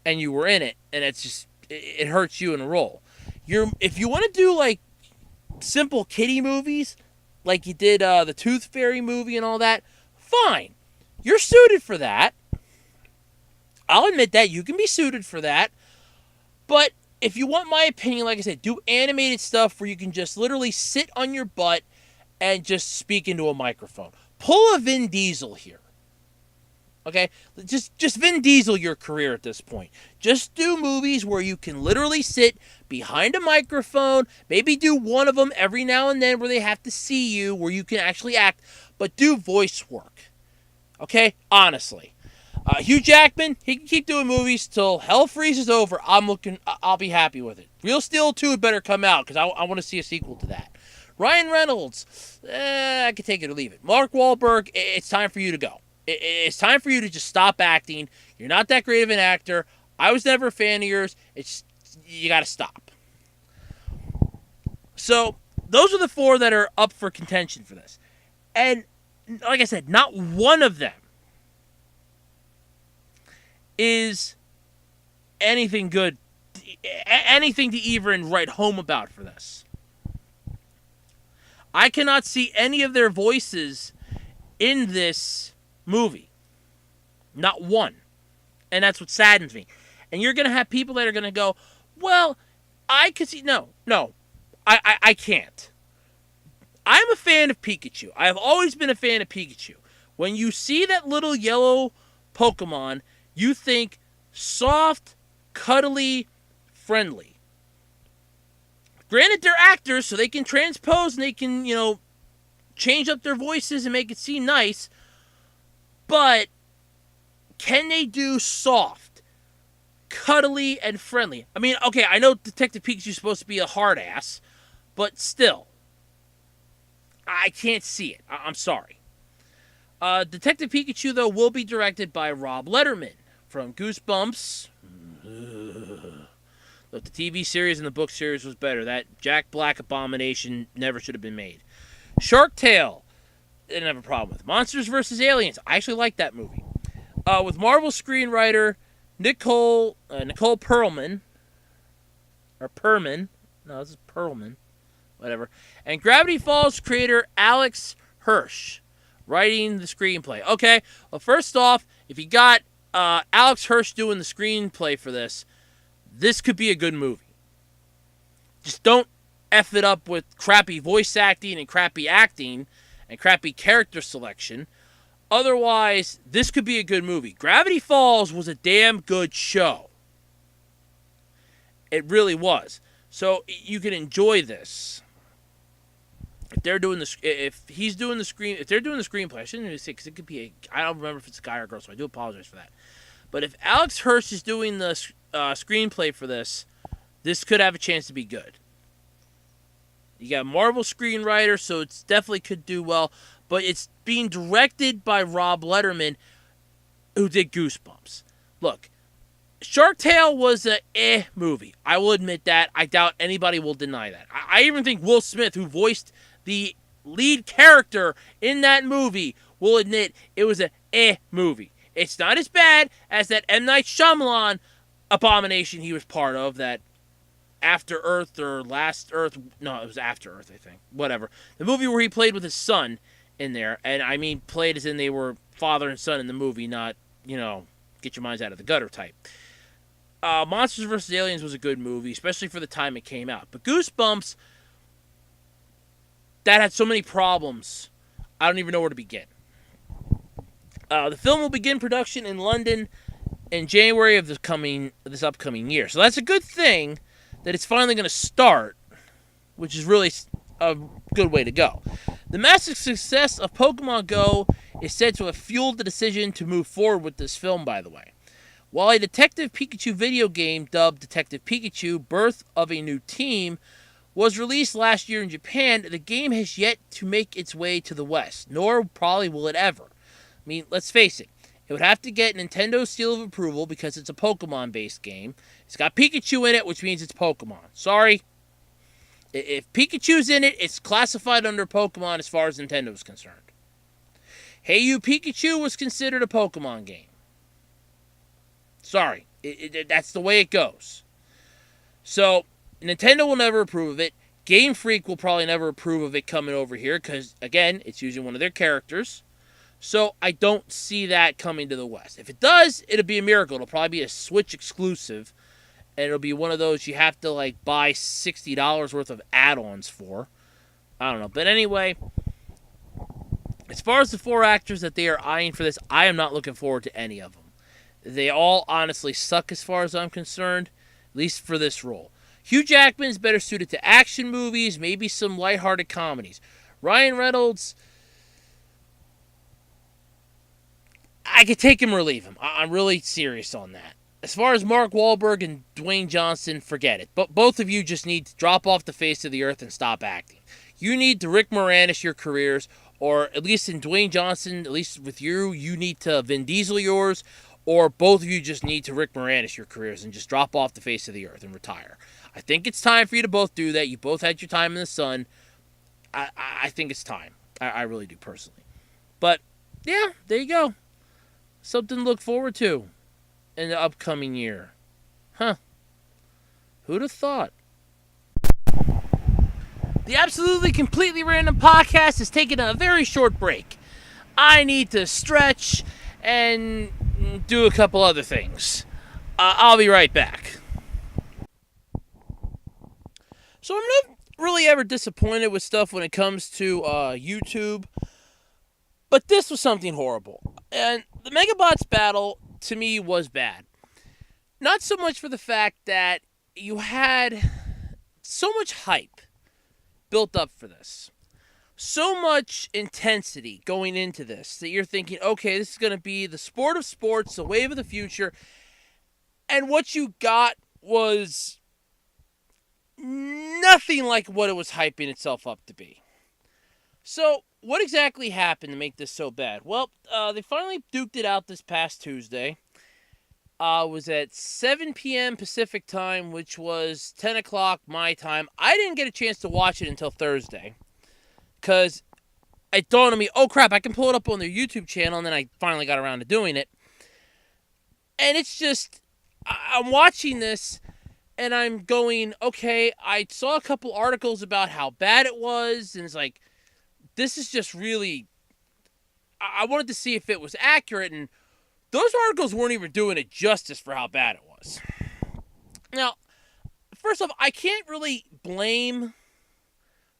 And you were in it, and it hurts you in a role. If you want to do, like, simple kiddie movies, like you did the Tooth Fairy movie and all that, fine. You're suited for that. I'll admit that. You can be suited for that. But if you want my opinion, like I said, do animated stuff where you can just literally sit on your butt and just speak into a microphone. Pull a Vin Diesel here. Okay? Just Vin Diesel your career at this point. Just do movies where you can literally sit behind a microphone. Maybe do one of them every now and then where they have to see you, where you can actually act. But do voice work. Okay? Honestly. Hugh Jackman, he can keep doing movies till hell freezes over. I'll be happy with it. Real Steel 2 had better come out because I want to see a sequel to that. Ryan Reynolds, I can take it or leave it. Mark Wahlberg, it's time for you to go. It's time for you to just stop acting. You're not that great of an actor. I was never a fan of yours. You got to stop. So those are the 4 that are up for contention for this. And like I said, not one of them is anything good, anything to even write home about for this. I cannot see any of their voices in this movie. Not one. And that's what saddens me. And you're going to have people that are going to go, well, I could see... No. I can't. I'm a fan of Pikachu. I have always been a fan of Pikachu. When you see that little yellow Pokemon, you think soft, cuddly, friendly. Granted, they're actors, so they can transpose and they can, change up their voices and make it seem nice. But can they do soft, cuddly, and friendly? I mean, okay, I know Detective Pikachu's supposed to be a hard ass, but still, I can't see it. I'm sorry. Detective Pikachu, though, will be directed by Rob Letterman from Goosebumps. Look, the TV series and the book series was better. That Jack Black abomination never should have been made. Shark Tale, didn't have a problem with. Monsters vs. Aliens, I actually like that movie. With Marvel screenwriter Nicole Perlman. Or Perman. No, this is Perlman. Whatever. And Gravity Falls creator Alex Hirsch writing the screenplay. Okay, well, first off, if you got Alex Hirsch doing the screenplay for this could be a good movie. Just don't F it up with crappy voice acting and crappy character selection. Otherwise, this could be a good movie. Gravity Falls was a damn good show. It really was. So you can enjoy this. If they're doing if they're doing the screenplay, I shouldn't even say because it could be I don't remember if it's a guy or a girl, so I do apologize for that. But if Alex Hirsch is doing the screenplay for this could have a chance to be good. You got a Marvel screenwriter, so it definitely could do well. But it's being directed by Rob Letterman, who did Goosebumps. Look, Shark Tale was a movie. I will admit that. I doubt anybody will deny that. I even think Will Smith, who voiced the lead character in that movie, will admit it was a movie. It's not as bad as that M. Night Shyamalan abomination he was part of, that After Earth or Last Earth. No, it was After Earth, I think. Whatever. The movie where he played with his son in there. And I mean played as in they were father and son in the movie, not, get your minds out of the gutter type. Monsters vs. Aliens was a good movie, especially for the time it came out. But Goosebumps, that had so many problems, I don't even know where to begin. The film will begin production in London in January of this upcoming year. So that's a good thing that it's finally going to start, which is really a good way to go. The massive success of Pokemon Go is said to have fueled the decision to move forward with this film, by the way. While a Detective Pikachu video game dubbed Detective Pikachu: Birth of a New Team was released last year in Japan, the game has yet to make its way to the West, nor probably will it ever. I mean, let's face it, it would have to get Nintendo's seal of approval because it's a Pokemon-based game. It's got Pikachu in it, which means it's Pokemon. Sorry. If Pikachu's in it, it's classified under Pokemon as far as Nintendo's concerned. Hey You Pikachu was considered a Pokemon game. Sorry, that's the way it goes. So, Nintendo will never approve of it. Game Freak will probably never approve of it coming over here because, again, it's using one of their characters. So, I don't see that coming to the West. If it does, it'll be a miracle. It'll probably be a Switch exclusive, and it'll be one of those you have to, buy $60 worth of add-ons for. I don't know. But anyway, as far as the 4 actors that they are eyeing for this, I am not looking forward to any of them. They all honestly suck as far as I'm concerned, at least for this role. Hugh Jackman is better suited to action movies, maybe some lighthearted comedies. Ryan Reynolds, I could take him or leave him. I'm really serious on that. As far as Mark Wahlberg and Dwayne Johnson, forget it. But both of you just need to drop off the face of the earth and stop acting. You need to Rick Moranis your careers, or at least in Dwayne Johnson, at least with you need to Vin Diesel yours, or both of you just need to Rick Moranis your careers and just drop off the face of the earth and retire. I think it's time for you to both do that. You both had your time in the sun. I think it's time. I really do, personally. But, yeah, there you go. Something to look forward to in the upcoming year. Huh. Who'd have thought? The Absolutely Completely Random Podcast is taking a very short break. I need to stretch and do a couple other things. I'll be right back. So I'm not really ever disappointed with stuff when it comes to YouTube, but this was something horrible. And the Megabots battle, to me, was bad. Not so much for the fact that you had so much hype built up for this. So much intensity going into this that you're thinking, okay, this is going to be the sport of sports, the wave of the future. And what you got was nothing like what it was hyping itself up to be. So, what exactly happened to make this so bad? Well, they finally duked it out this past Tuesday. It was at 7 p.m. Pacific time, which was 10 o'clock my time. I didn't get a chance to watch it until Thursday, because it dawned on me, oh crap, I can pull it up on their YouTube channel, and then I finally got around to doing it. And it's just, I'm watching this, and I'm going, okay, I saw a couple articles about how bad it was, and it's like, this is just really, I wanted to see if it was accurate, and those articles weren't even doing it justice for how bad it was. Now, first off, I can't really blame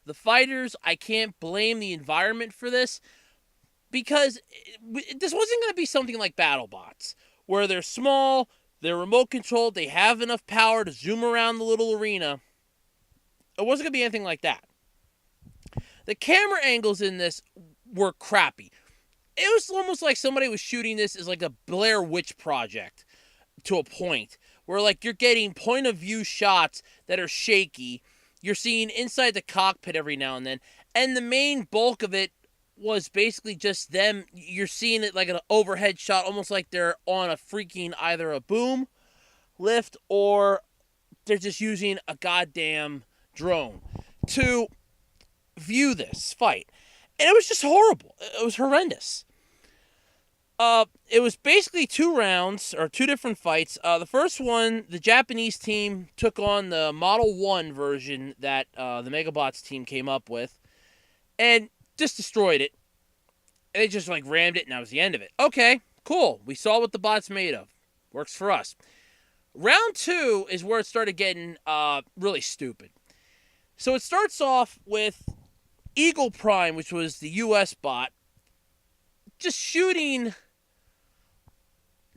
the fighters. I can't blame the environment for this, because this wasn't going to be something like BattleBots, where they're small, they're remote controlled, they have enough power to zoom around the little arena. It wasn't going to be anything like that. The camera angles in this were crappy. It was almost like somebody was shooting this as like a Blair Witch Project to a point, where like you're getting point of view shots that are shaky. You're seeing inside the cockpit every now and then, and the main bulk of it was basically just them. You're seeing it like an overhead shot, almost like they're on a freaking either a boom lift, or they're just using a goddamn drone to view this fight. And it was just horrible. It was horrendous. It was basically 2 rounds, or 2 different fights. The first one, the Japanese team took on the Model 1 version that the Megabots team came up with, and just destroyed it. And they just, rammed it, and that was the end of it. Okay, cool. We saw what the bot's made of. Works for us. Round 2 is where it started getting really stupid. So it starts off with Eagle Prime, which was the US bot, just shooting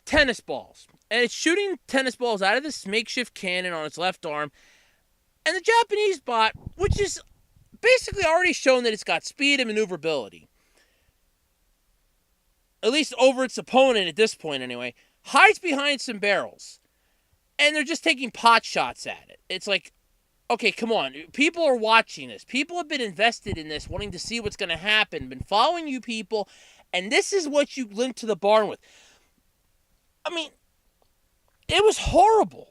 tennis balls. And it's shooting tennis balls out of this makeshift cannon on its left arm. And the Japanese bot, which is basically already shown that it's got speed and maneuverability, at least over its opponent at this point anyway, hides behind some barrels. And they're just taking pot shots at it. It's like, okay, come on. People are watching this. People have been invested in this, wanting to see what's going to happen, been following you people, and this is what you limped to the barn with. I mean, it was horrible.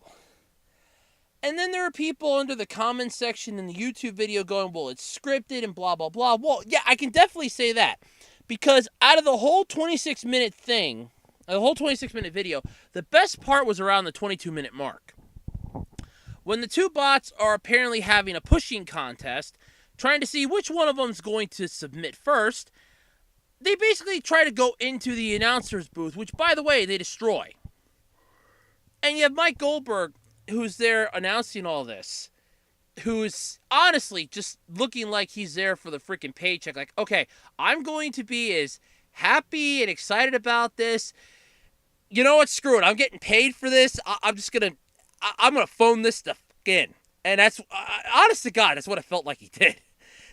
And then there are people under the comments section in the YouTube video going, well, it's scripted and blah, blah, blah. Well, yeah, I can definitely say that. Because out of the whole 26-minute thing, the whole 26-minute video, the best part was around the 22-minute mark. When the 2 bots are apparently having a pushing contest, trying to see which one of them is going to submit first, they basically try to go into the announcer's booth, which, by the way, they destroy. And you have Mike Goldberg, who's there announcing all this, who's honestly just looking like he's there for the freaking paycheck. Like, okay, I'm going to be as happy and excited about this. You know what? Screw it. I'm getting paid for this. I'm going to phone this stuff in. And that's, honest to God, that's what I felt like he did.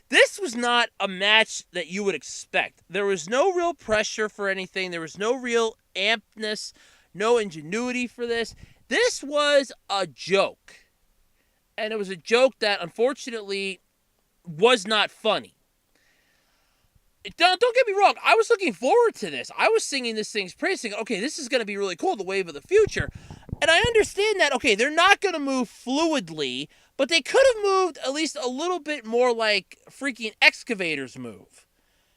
This was not a match that you would expect. There was no real pressure for anything. There was no real ampness, no ingenuity for this. This was a joke. And it was a joke that, unfortunately, was not funny. Don't get me wrong. I was looking forward to this. I was singing this thing's praise, thinking, okay, this is going to be really cool, the wave of the future. And I understand that, okay, they're not going to move fluidly, but they could have moved at least a little bit more like freaking excavators move.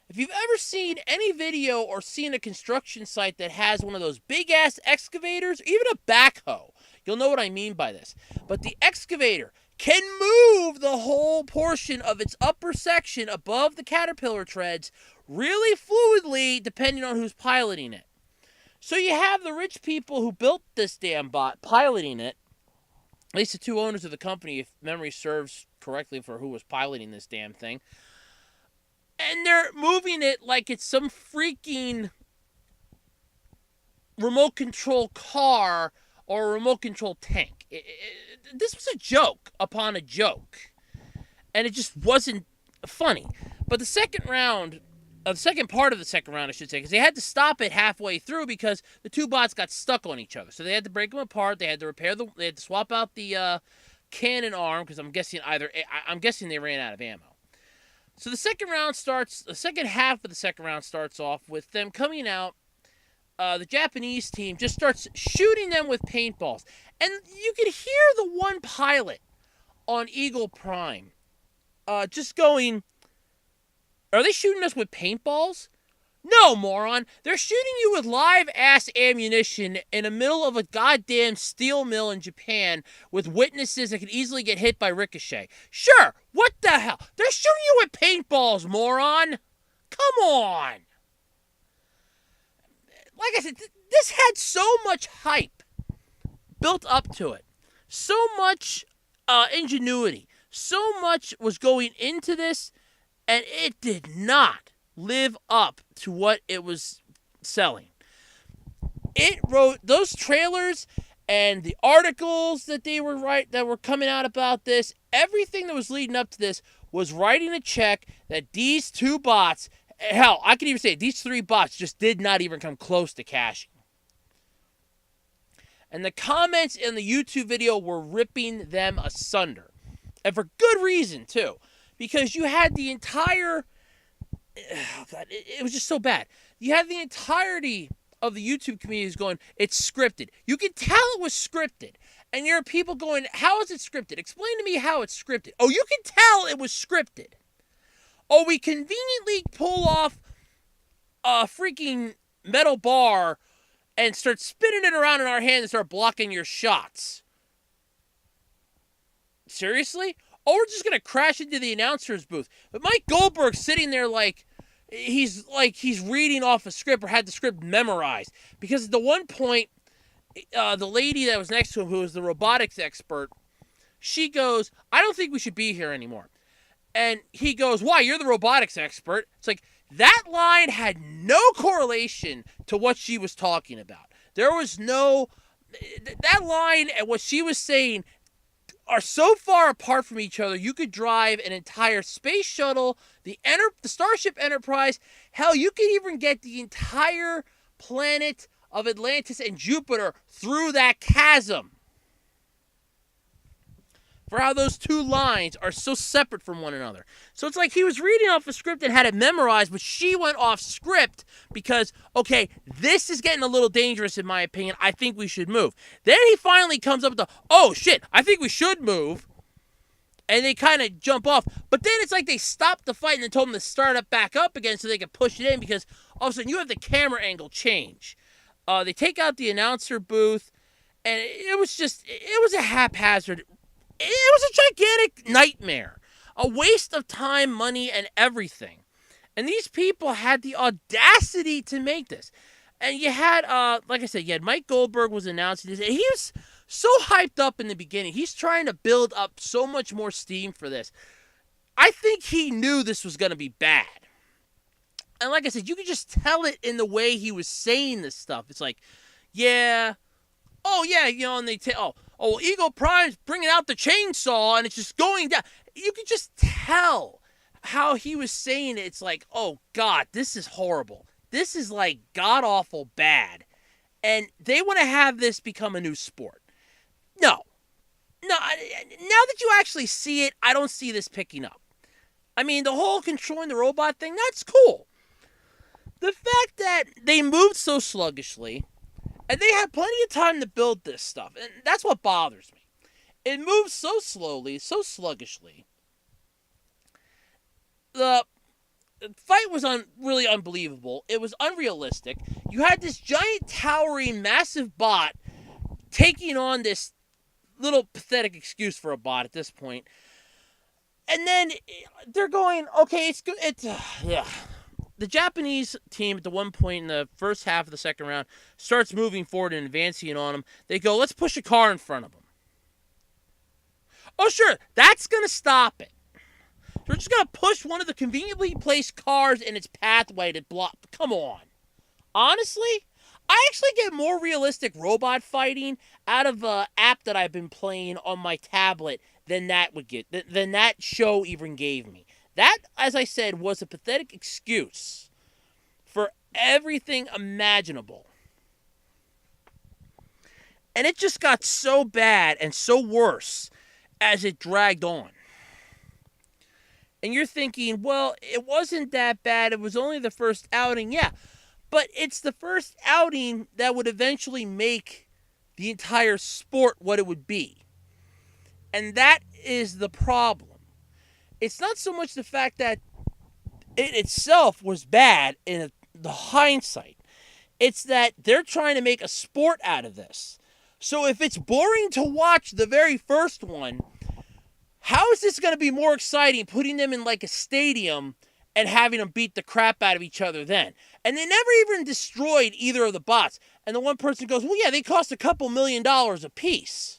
If you've ever seen any video or seen a construction site that has one of those big-ass excavators, even a backhoe, you'll know what I mean by this. But the excavator can move the whole portion of its upper section above the caterpillar treads really fluidly, depending on who's piloting it. So you have the rich people who built this damn bot piloting it, at least the 2 owners of the company, if memory serves correctly, for who was piloting this damn thing. And they're moving it like it's some freaking remote control car or a remote control tank. This was a joke upon a joke. And it just wasn't funny. But the second part of the second round, I should say, because they had to stop it halfway through because the 2 bots got stuck on each other. So they had to break them apart. They had to they had to swap out the cannon arm, because I'm guessing they ran out of ammo. So the second half of the second round starts off with them coming out. The Japanese team just starts shooting them with paintballs. And you could hear the one pilot on Eagle Prime just going, are they shooting us with paintballs? No, moron. They're shooting you with live-ass ammunition in the middle of a goddamn steel mill in Japan with witnesses that could easily get hit by ricochet. Sure, what the hell? They're shooting you with paintballs, moron. Come on. Like I said, this had so much hype built up to it. So much ingenuity. So much was going into this, and it did not live up to what it was selling. It wrote those trailers and the articles that were coming out about this. Everything that was leading up to this was writing a check that these 2 bots, hell, I could even say these 3 bots just did not even come close to cashing. And the comments in the YouTube video were ripping them asunder. And for good reason, too. Because you had the entire... it was just so bad. You had the entirety of the YouTube community is going, it's scripted. You can tell it was scripted. And there are people going, how is it scripted? Explain to me how it's scripted. Oh, you can tell it was scripted. Oh, we conveniently pull off a freaking metal bar and start spinning it around in our hand and start blocking your shots. Seriously? Oh, we're just going to crash into the announcer's booth. But Mike Goldberg's sitting there like he's reading off a script or had the script memorized. Because at the one point, the lady that was next to him, who was the robotics expert, she goes, I don't think we should be here anymore. And he goes, why? You're the robotics expert. It's like, that line had no correlation to what she was talking about. There was no... That line and what she was saying are so far apart from each other, you could drive an entire space shuttle, the Starship Enterprise. Hell, you could even get the entire planet of Atlantis and Jupiter through that chasm. For how those two lines are so separate from one another. So it's like he was reading off a script and had it memorized, but she went off script because, okay, this is getting a little dangerous in my opinion. I think we should move. Then he finally comes up with oh shit, I think we should move. And they kind of jump off. But then it's like they stopped the fight and then told them to start it back up again so they could push it in because all of a sudden you have the camera angle change. They take out the announcer booth and it was a haphazard. It was a gigantic nightmare. A waste of time, money, and everything. And these people had the audacity to make this. And you had, like I said, you had Mike Goldberg was announcing this. And he was so hyped up in the beginning. He's trying to build up so much more steam for this. I think he knew this was going to be bad. And like I said, you could just tell it in the way he was saying this stuff. It's like, yeah, oh yeah, and they Eagle Prime's bringing out the chainsaw and it's just going down. You could just tell how he was saying it. It's like, oh God, this is horrible. This is like god-awful bad. And they want to have this become a new sport. No. Now that you actually see it, I don't see this picking up. I mean, the whole controlling the robot thing, that's cool. The fact that they moved so sluggishly, and they had plenty of time to build this stuff. And that's what bothers me. It moves so slowly, so sluggishly. The fight was really unbelievable. It was unrealistic. You had this giant, towering, massive bot taking on this little pathetic excuse for a bot at this point. And then they're going, okay, it's good. Yeah. The Japanese team at the one point in the first half of the second round starts moving forward and advancing on them. They go, let's push a car in front of them. Oh, sure, that's going to stop it. So we're just going to push one of the conveniently placed cars in its pathway to block. Come on. Honestly, I actually get more realistic robot fighting out of an app that I've been playing on my tablet than that show even gave me. That, as I said, was a pathetic excuse for everything imaginable. And it just got so bad and so worse as it dragged on. And you're thinking, well, it wasn't that bad. It was only the first outing. Yeah, but it's the first outing that would eventually make the entire sport what it would be. And that is the problem. It's not so much the fact that it itself was bad in the hindsight. It's that they're trying to make a sport out of this. So if it's boring to watch the very first one, how is this going to be more exciting putting them in like a stadium and having them beat the crap out of each other then? And they never even destroyed either of the bots. And the one person goes, well, yeah, they cost $2 million a piece.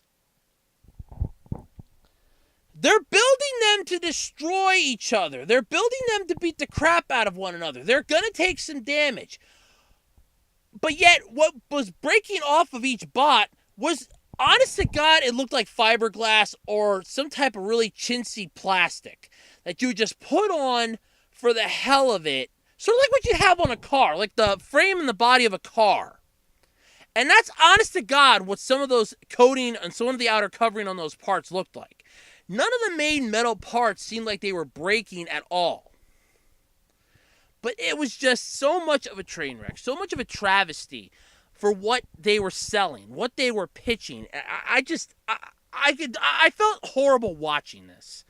They're building them to destroy each other. They're building them to beat the crap out of one another. They're going to take some damage. But yet, what was breaking off of each bot was, honest to God, it looked like fiberglass or some type of really chintzy plastic that you would just put on for the hell of it. Sort of like what you have on a car, like the frame and the body of a car. And that's, honest to God, what some of those coating and some of the outer covering on those parts looked like. None of the main metal parts seemed like they were breaking at all. But it was just so much of a train wreck, so much of a travesty for what they were selling, what they were pitching. I felt horrible watching this.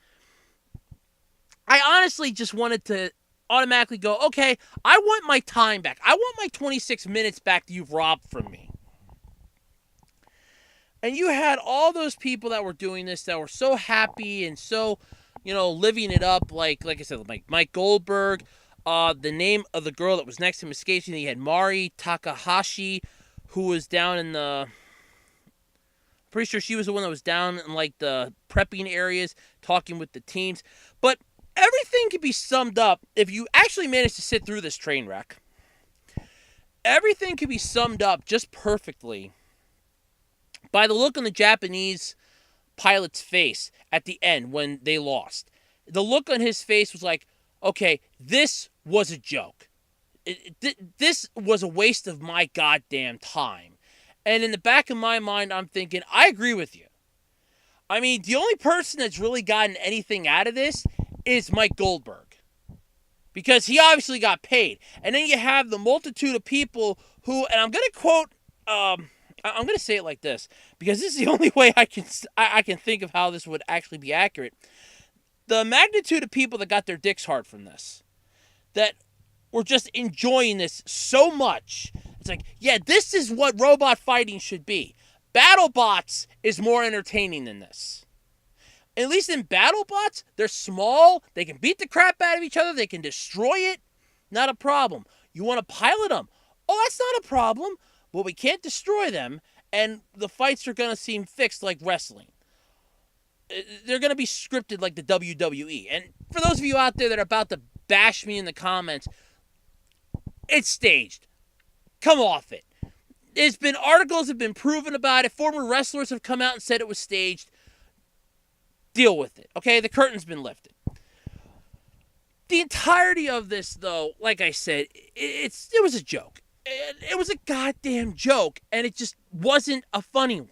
I honestly just wanted to automatically go, okay, I want my time back. I want my 26 minutes back that you've robbed from me. And you had all those people that were doing this that were so happy and so, living it up. Like I said, like Mike Goldberg. The name of the girl that was next to him escapes me. You had Mari Takahashi, who was down in the... Pretty sure she was the one that was down in like the prepping areas, talking with the teams. But everything can be summed up if you actually manage to sit through this train wreck. Everything can be summed up just perfectly by the look on the Japanese pilot's face at the end when they lost. The look on his face was like, okay, this was a joke. This was a waste of my goddamn time. And in the back of my mind, I'm thinking, I agree with you. I mean, the only person that's really gotten anything out of this is Mike Goldberg. Because he obviously got paid. And then you have the multitude of people who, and I'm going to quote, I'm going to say it like this, because this is the only way I can think of how this would actually be accurate. The magnitude of people that got their dicks hard from this, that were just enjoying this so much. It's like, yeah, this is what robot fighting should be. BattleBots is more entertaining than this. At least in BattleBots, they're small. They can beat the crap out of each other. They can destroy it. Not a problem. You want to pilot them? Oh, that's not a problem. But we can't destroy them. And the fights are going to seem fixed like wrestling. They're going to be scripted like the WWE. And for those of you out there that are about to bash me in the comments, it's staged. Come off it. There's been articles have been proven about it. Former wrestlers have come out and said it was staged. Deal with it. Okay, the curtain's been lifted. The entirety of this, though, like I said, it was a joke. It was a goddamn joke, and it just wasn't a funny one.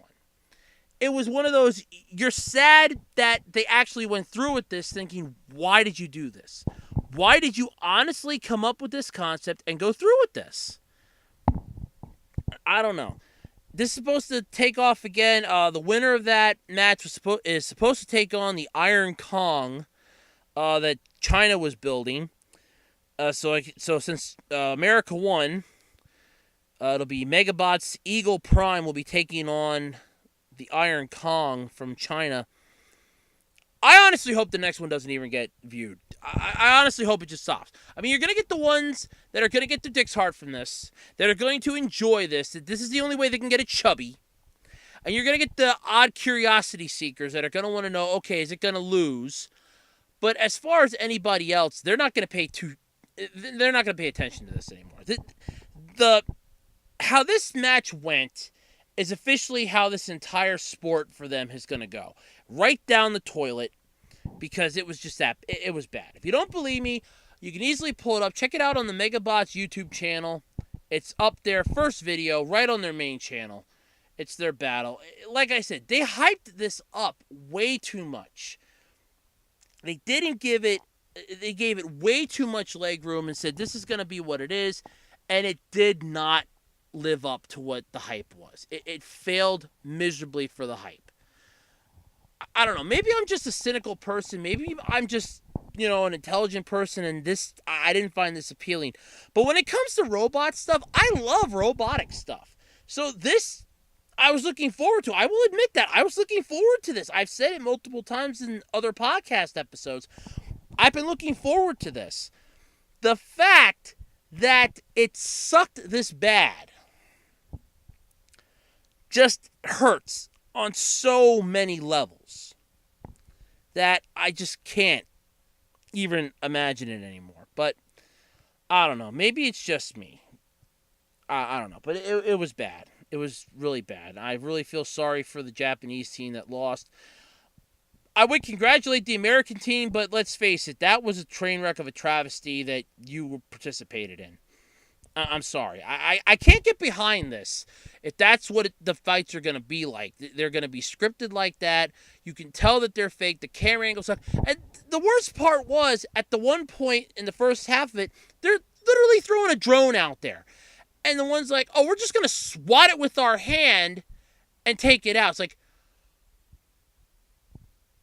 It was one of those, you're sad that they actually went through with this thinking, why did you do this? Why did you honestly come up with this concept and go through with this? I don't know. This is supposed to take off again. The winner of that match is supposed to take on the Iron Kong that China was building. So since America won, it'll be Megabots Eagle Prime will be taking on the Iron Kong from China. I honestly hope the next one doesn't even get viewed. I honestly hope it just stops. I mean, you're going to get the ones that are going to get their dicks hard from this, that are going to enjoy this, that this is the only way they can get it chubby. And you're going to get the odd curiosity seekers that are going to want to know, okay, is it going to lose? But as far as anybody else, they're not going to pay attention to this anymore. How this match went is officially how this entire sport for them is going to go. Right down the toilet, because it was just that, it was bad. If you don't believe me, you can easily pull it up. Check it out on the Megabots YouTube channel. It's up there, first video, right on their main channel. It's their battle. Like I said, they hyped this up way too much. They gave it way too much leg room and said this is going to be what it is, and it did not live up to what the hype was. It failed miserably for the hype. I don't know. Maybe I'm just a cynical person. Maybe I'm just, an intelligent person, and I didn't find this appealing. But when it comes to robot stuff, I love robotic stuff. So this, I was looking forward to. I will admit that. I was looking forward to this. I've said it multiple times in other podcast episodes. I've been looking forward to this. The fact that it sucked this bad just hurts on so many levels that I just can't even imagine it anymore. But I don't know. Maybe it's just me. I don't know. But it was bad. It was really bad. I really feel sorry for the Japanese team that lost. I would congratulate the American team, but let's face it, that was a train wreck of a travesty that you participated in. I'm sorry. I can't get behind this. If that's what the fights are going to be like. They're going to be scripted like that. You can tell that they're fake. The camera angles suck. And the worst part was, at the one point in the first half of it, they're literally throwing a drone out there. And the one's like, oh, we're just going to swat it with our hand and take it out. It's like,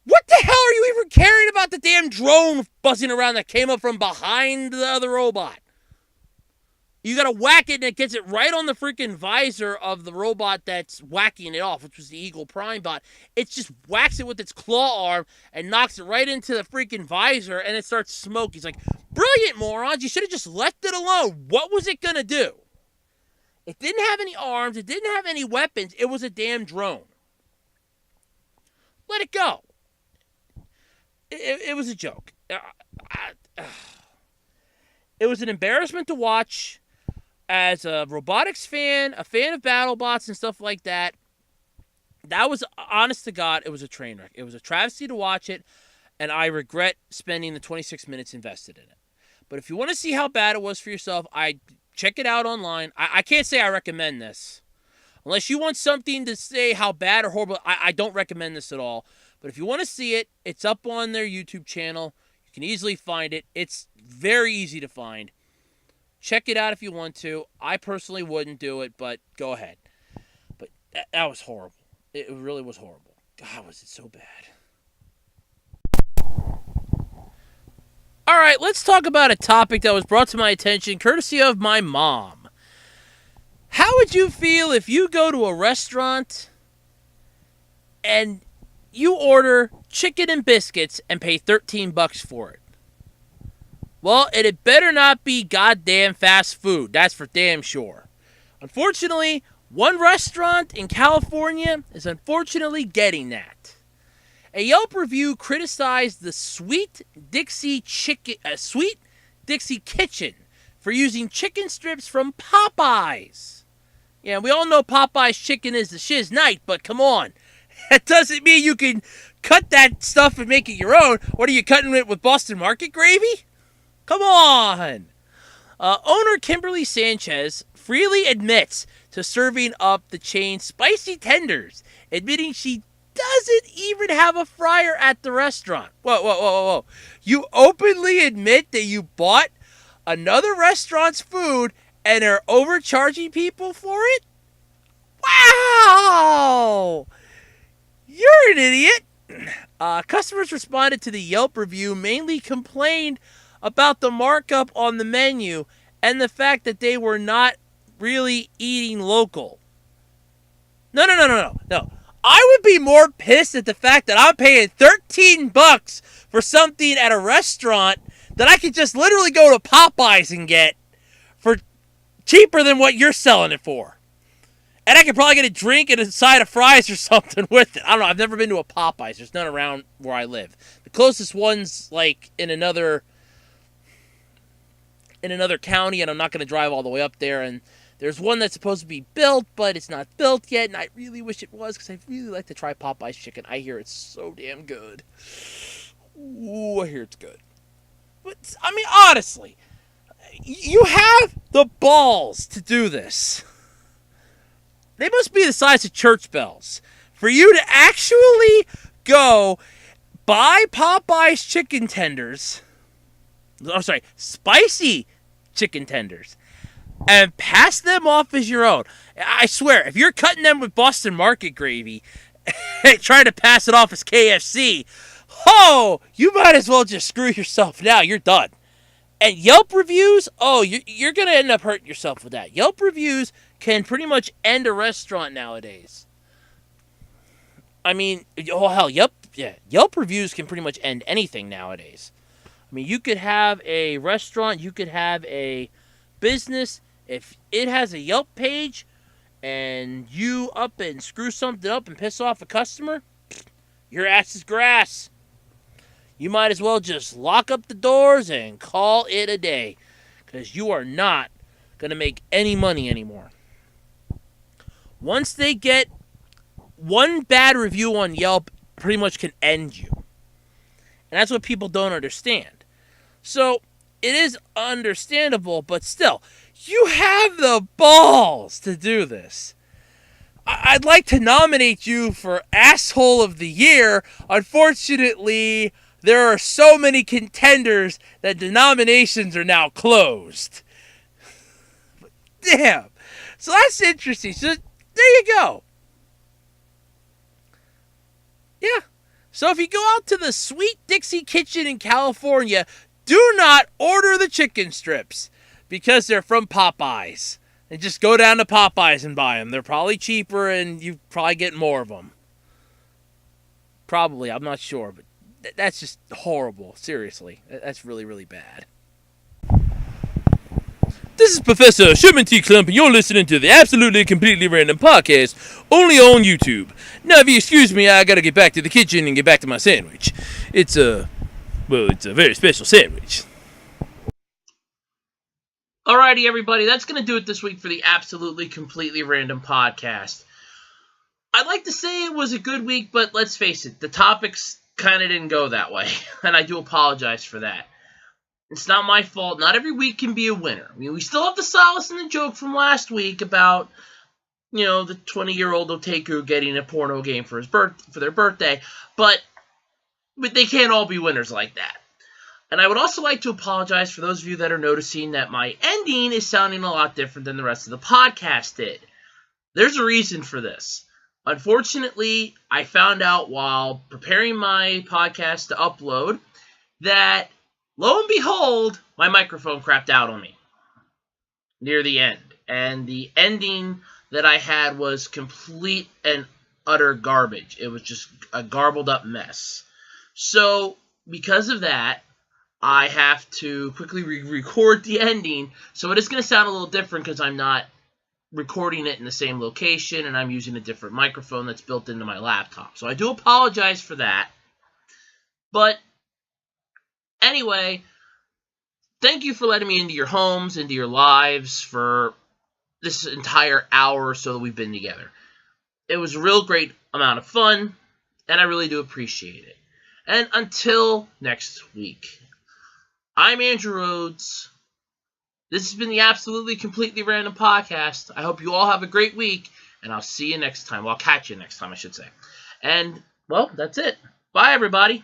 what the hell are you even caring about the damn drone buzzing around that came up from behind the other robot? You got to whack it and it gets it right on the freaking visor of the robot that's whacking it off, which was the Eagle Prime bot. It just whacks it with its claw arm and knocks it right into the freaking visor, and it starts smoking. He's like, brilliant, morons. You should have just left it alone. What was it going to do? It didn't have any arms. It didn't have any weapons. It was a damn drone. Let it go. It was a joke. It was an embarrassment to watch. As a robotics fan, a fan of BattleBots and stuff like that, that was, honest to God, it was a train wreck. It was a travesty to watch it, and I regret spending the 26 minutes invested in it. But if you want to see how bad it was for yourself, check it out online. I can't say I recommend this. Unless you want something to say how bad or horrible, I don't recommend this at all. But if you want to see it, it's up on their YouTube channel. You can easily find it. It's very easy to find. Check it out if you want to. I personally wouldn't do it, but go ahead. But that was horrible. It really was horrible. God, was it so bad. All right, let's talk about a topic that was brought to my attention courtesy of my mom. How would you feel if you go to a restaurant and you order chicken and biscuits and pay $13 for it? Well, it had better not be goddamn fast food. That's for damn sure. Unfortunately, one restaurant in California is unfortunately getting that. A Yelp review criticized the Sweet Dixie Kitchen for using chicken strips from Popeyes. Yeah, we all know Popeye's chicken is the shiz night, but come on. That doesn't mean you can cut that stuff and make it your own. What are you cutting it with Boston Market gravy? Come on! Owner Kimberly Sanchez freely admits to serving up the chain's spicy tenders, admitting she doesn't even have a fryer at the restaurant. Whoa. You openly admit that you bought another restaurant's food and are overcharging people for it? Wow! You're an idiot! Customers responded to the Yelp review mainly complained about the markup on the menu and the fact that they were not really eating local. No. I would be more pissed at the fact that I'm paying $13 for something at a restaurant that I could just literally go to Popeyes and get for cheaper than what you're selling it for. And I could probably get a drink and a side of fries or something with it. I don't know. I've never been to a Popeyes. There's none around where I live. The closest one's like in another county, and I'm not going to drive all the way up there. And there's one that's supposed to be built, but it's not built yet, and I really wish it was because I really like to try Popeye's chicken. I hear it's so damn good. Ooh, I hear it's good. But, I mean, honestly, you have the balls to do this. They must be the size of church bells for you to actually go buy Popeye's chicken tenders. Oh, sorry, spicy chicken tenders, and pass them off as your own. I swear, if you're cutting them with Boston Market gravy and trying to pass it off as KFC, you might as well just screw yourself now. You're done. And Yelp reviews, you're going to end up hurting yourself with that. Yelp reviews can pretty much end a restaurant nowadays. I mean, Yelp reviews can pretty much end anything nowadays. I mean, you could have a restaurant, you could have a business. If it has a Yelp page and you up and screw something up and piss off a customer, your ass is grass. You might as well just lock up the doors and call it a day, because you are not going to make any money anymore. Once they get one bad review on Yelp, pretty much can end you. And that's what people don't understand. So, it is understandable, but still, you have the balls to do this. I'd like to nominate you for Asshole of the Year. Unfortunately, there are so many contenders that denominations are now closed. Damn. So that's interesting. So there you go. Yeah. So if you go out to the Sweet Dixie Kitchen in California, do not order the chicken strips because they're from Popeyes. And just go down to Popeyes and buy them. They're probably cheaper and you probably get more of them. Probably, I'm not sure, but that's just horrible. Seriously, that's really, really bad. This is Professor Sherman T. Clump, and you're listening to the Absolutely Completely Random Podcast, only on YouTube. Now, if you excuse me, I gotta get back to the kitchen and get back to my sandwich. It's a very special sandwich. Alrighty, everybody, that's gonna do it this week for the Absolutely Completely Random Podcast. I'd like to say it was a good week, but let's face it, the topics kind of didn't go that way, and I do apologize for that. It's not my fault. Not every week can be a winner. I mean, we still have the solace in the joke from last week about, the 20-year-old Otaku getting a porno game for their birthday, but they can't all be winners like that. And I would also like to apologize for those of you that are noticing that my ending is sounding a lot different than the rest of the podcast did. There's a reason for this. Unfortunately, I found out while preparing my podcast to upload that, lo and behold, my microphone crapped out on me near the end. And the ending that I had was complete and utter garbage. It was just a garbled up mess. So, because of that, I have to quickly re-record the ending. So it is going to sound a little different because I'm not recording it in the same location and I'm using a different microphone that's built into my laptop. So I do apologize for that. But anyway, thank you for letting me into your homes, into your lives for this entire hour or so that we've been together. It was a real great amount of fun, and I really do appreciate it. And until next week, I'm Andrew Rhodes. This has been the Absolutely Completely Random Podcast. I hope you all have a great week, and I'll see you next time. Well, I'll catch you next time, I should say. And, well, that's it. Bye, everybody.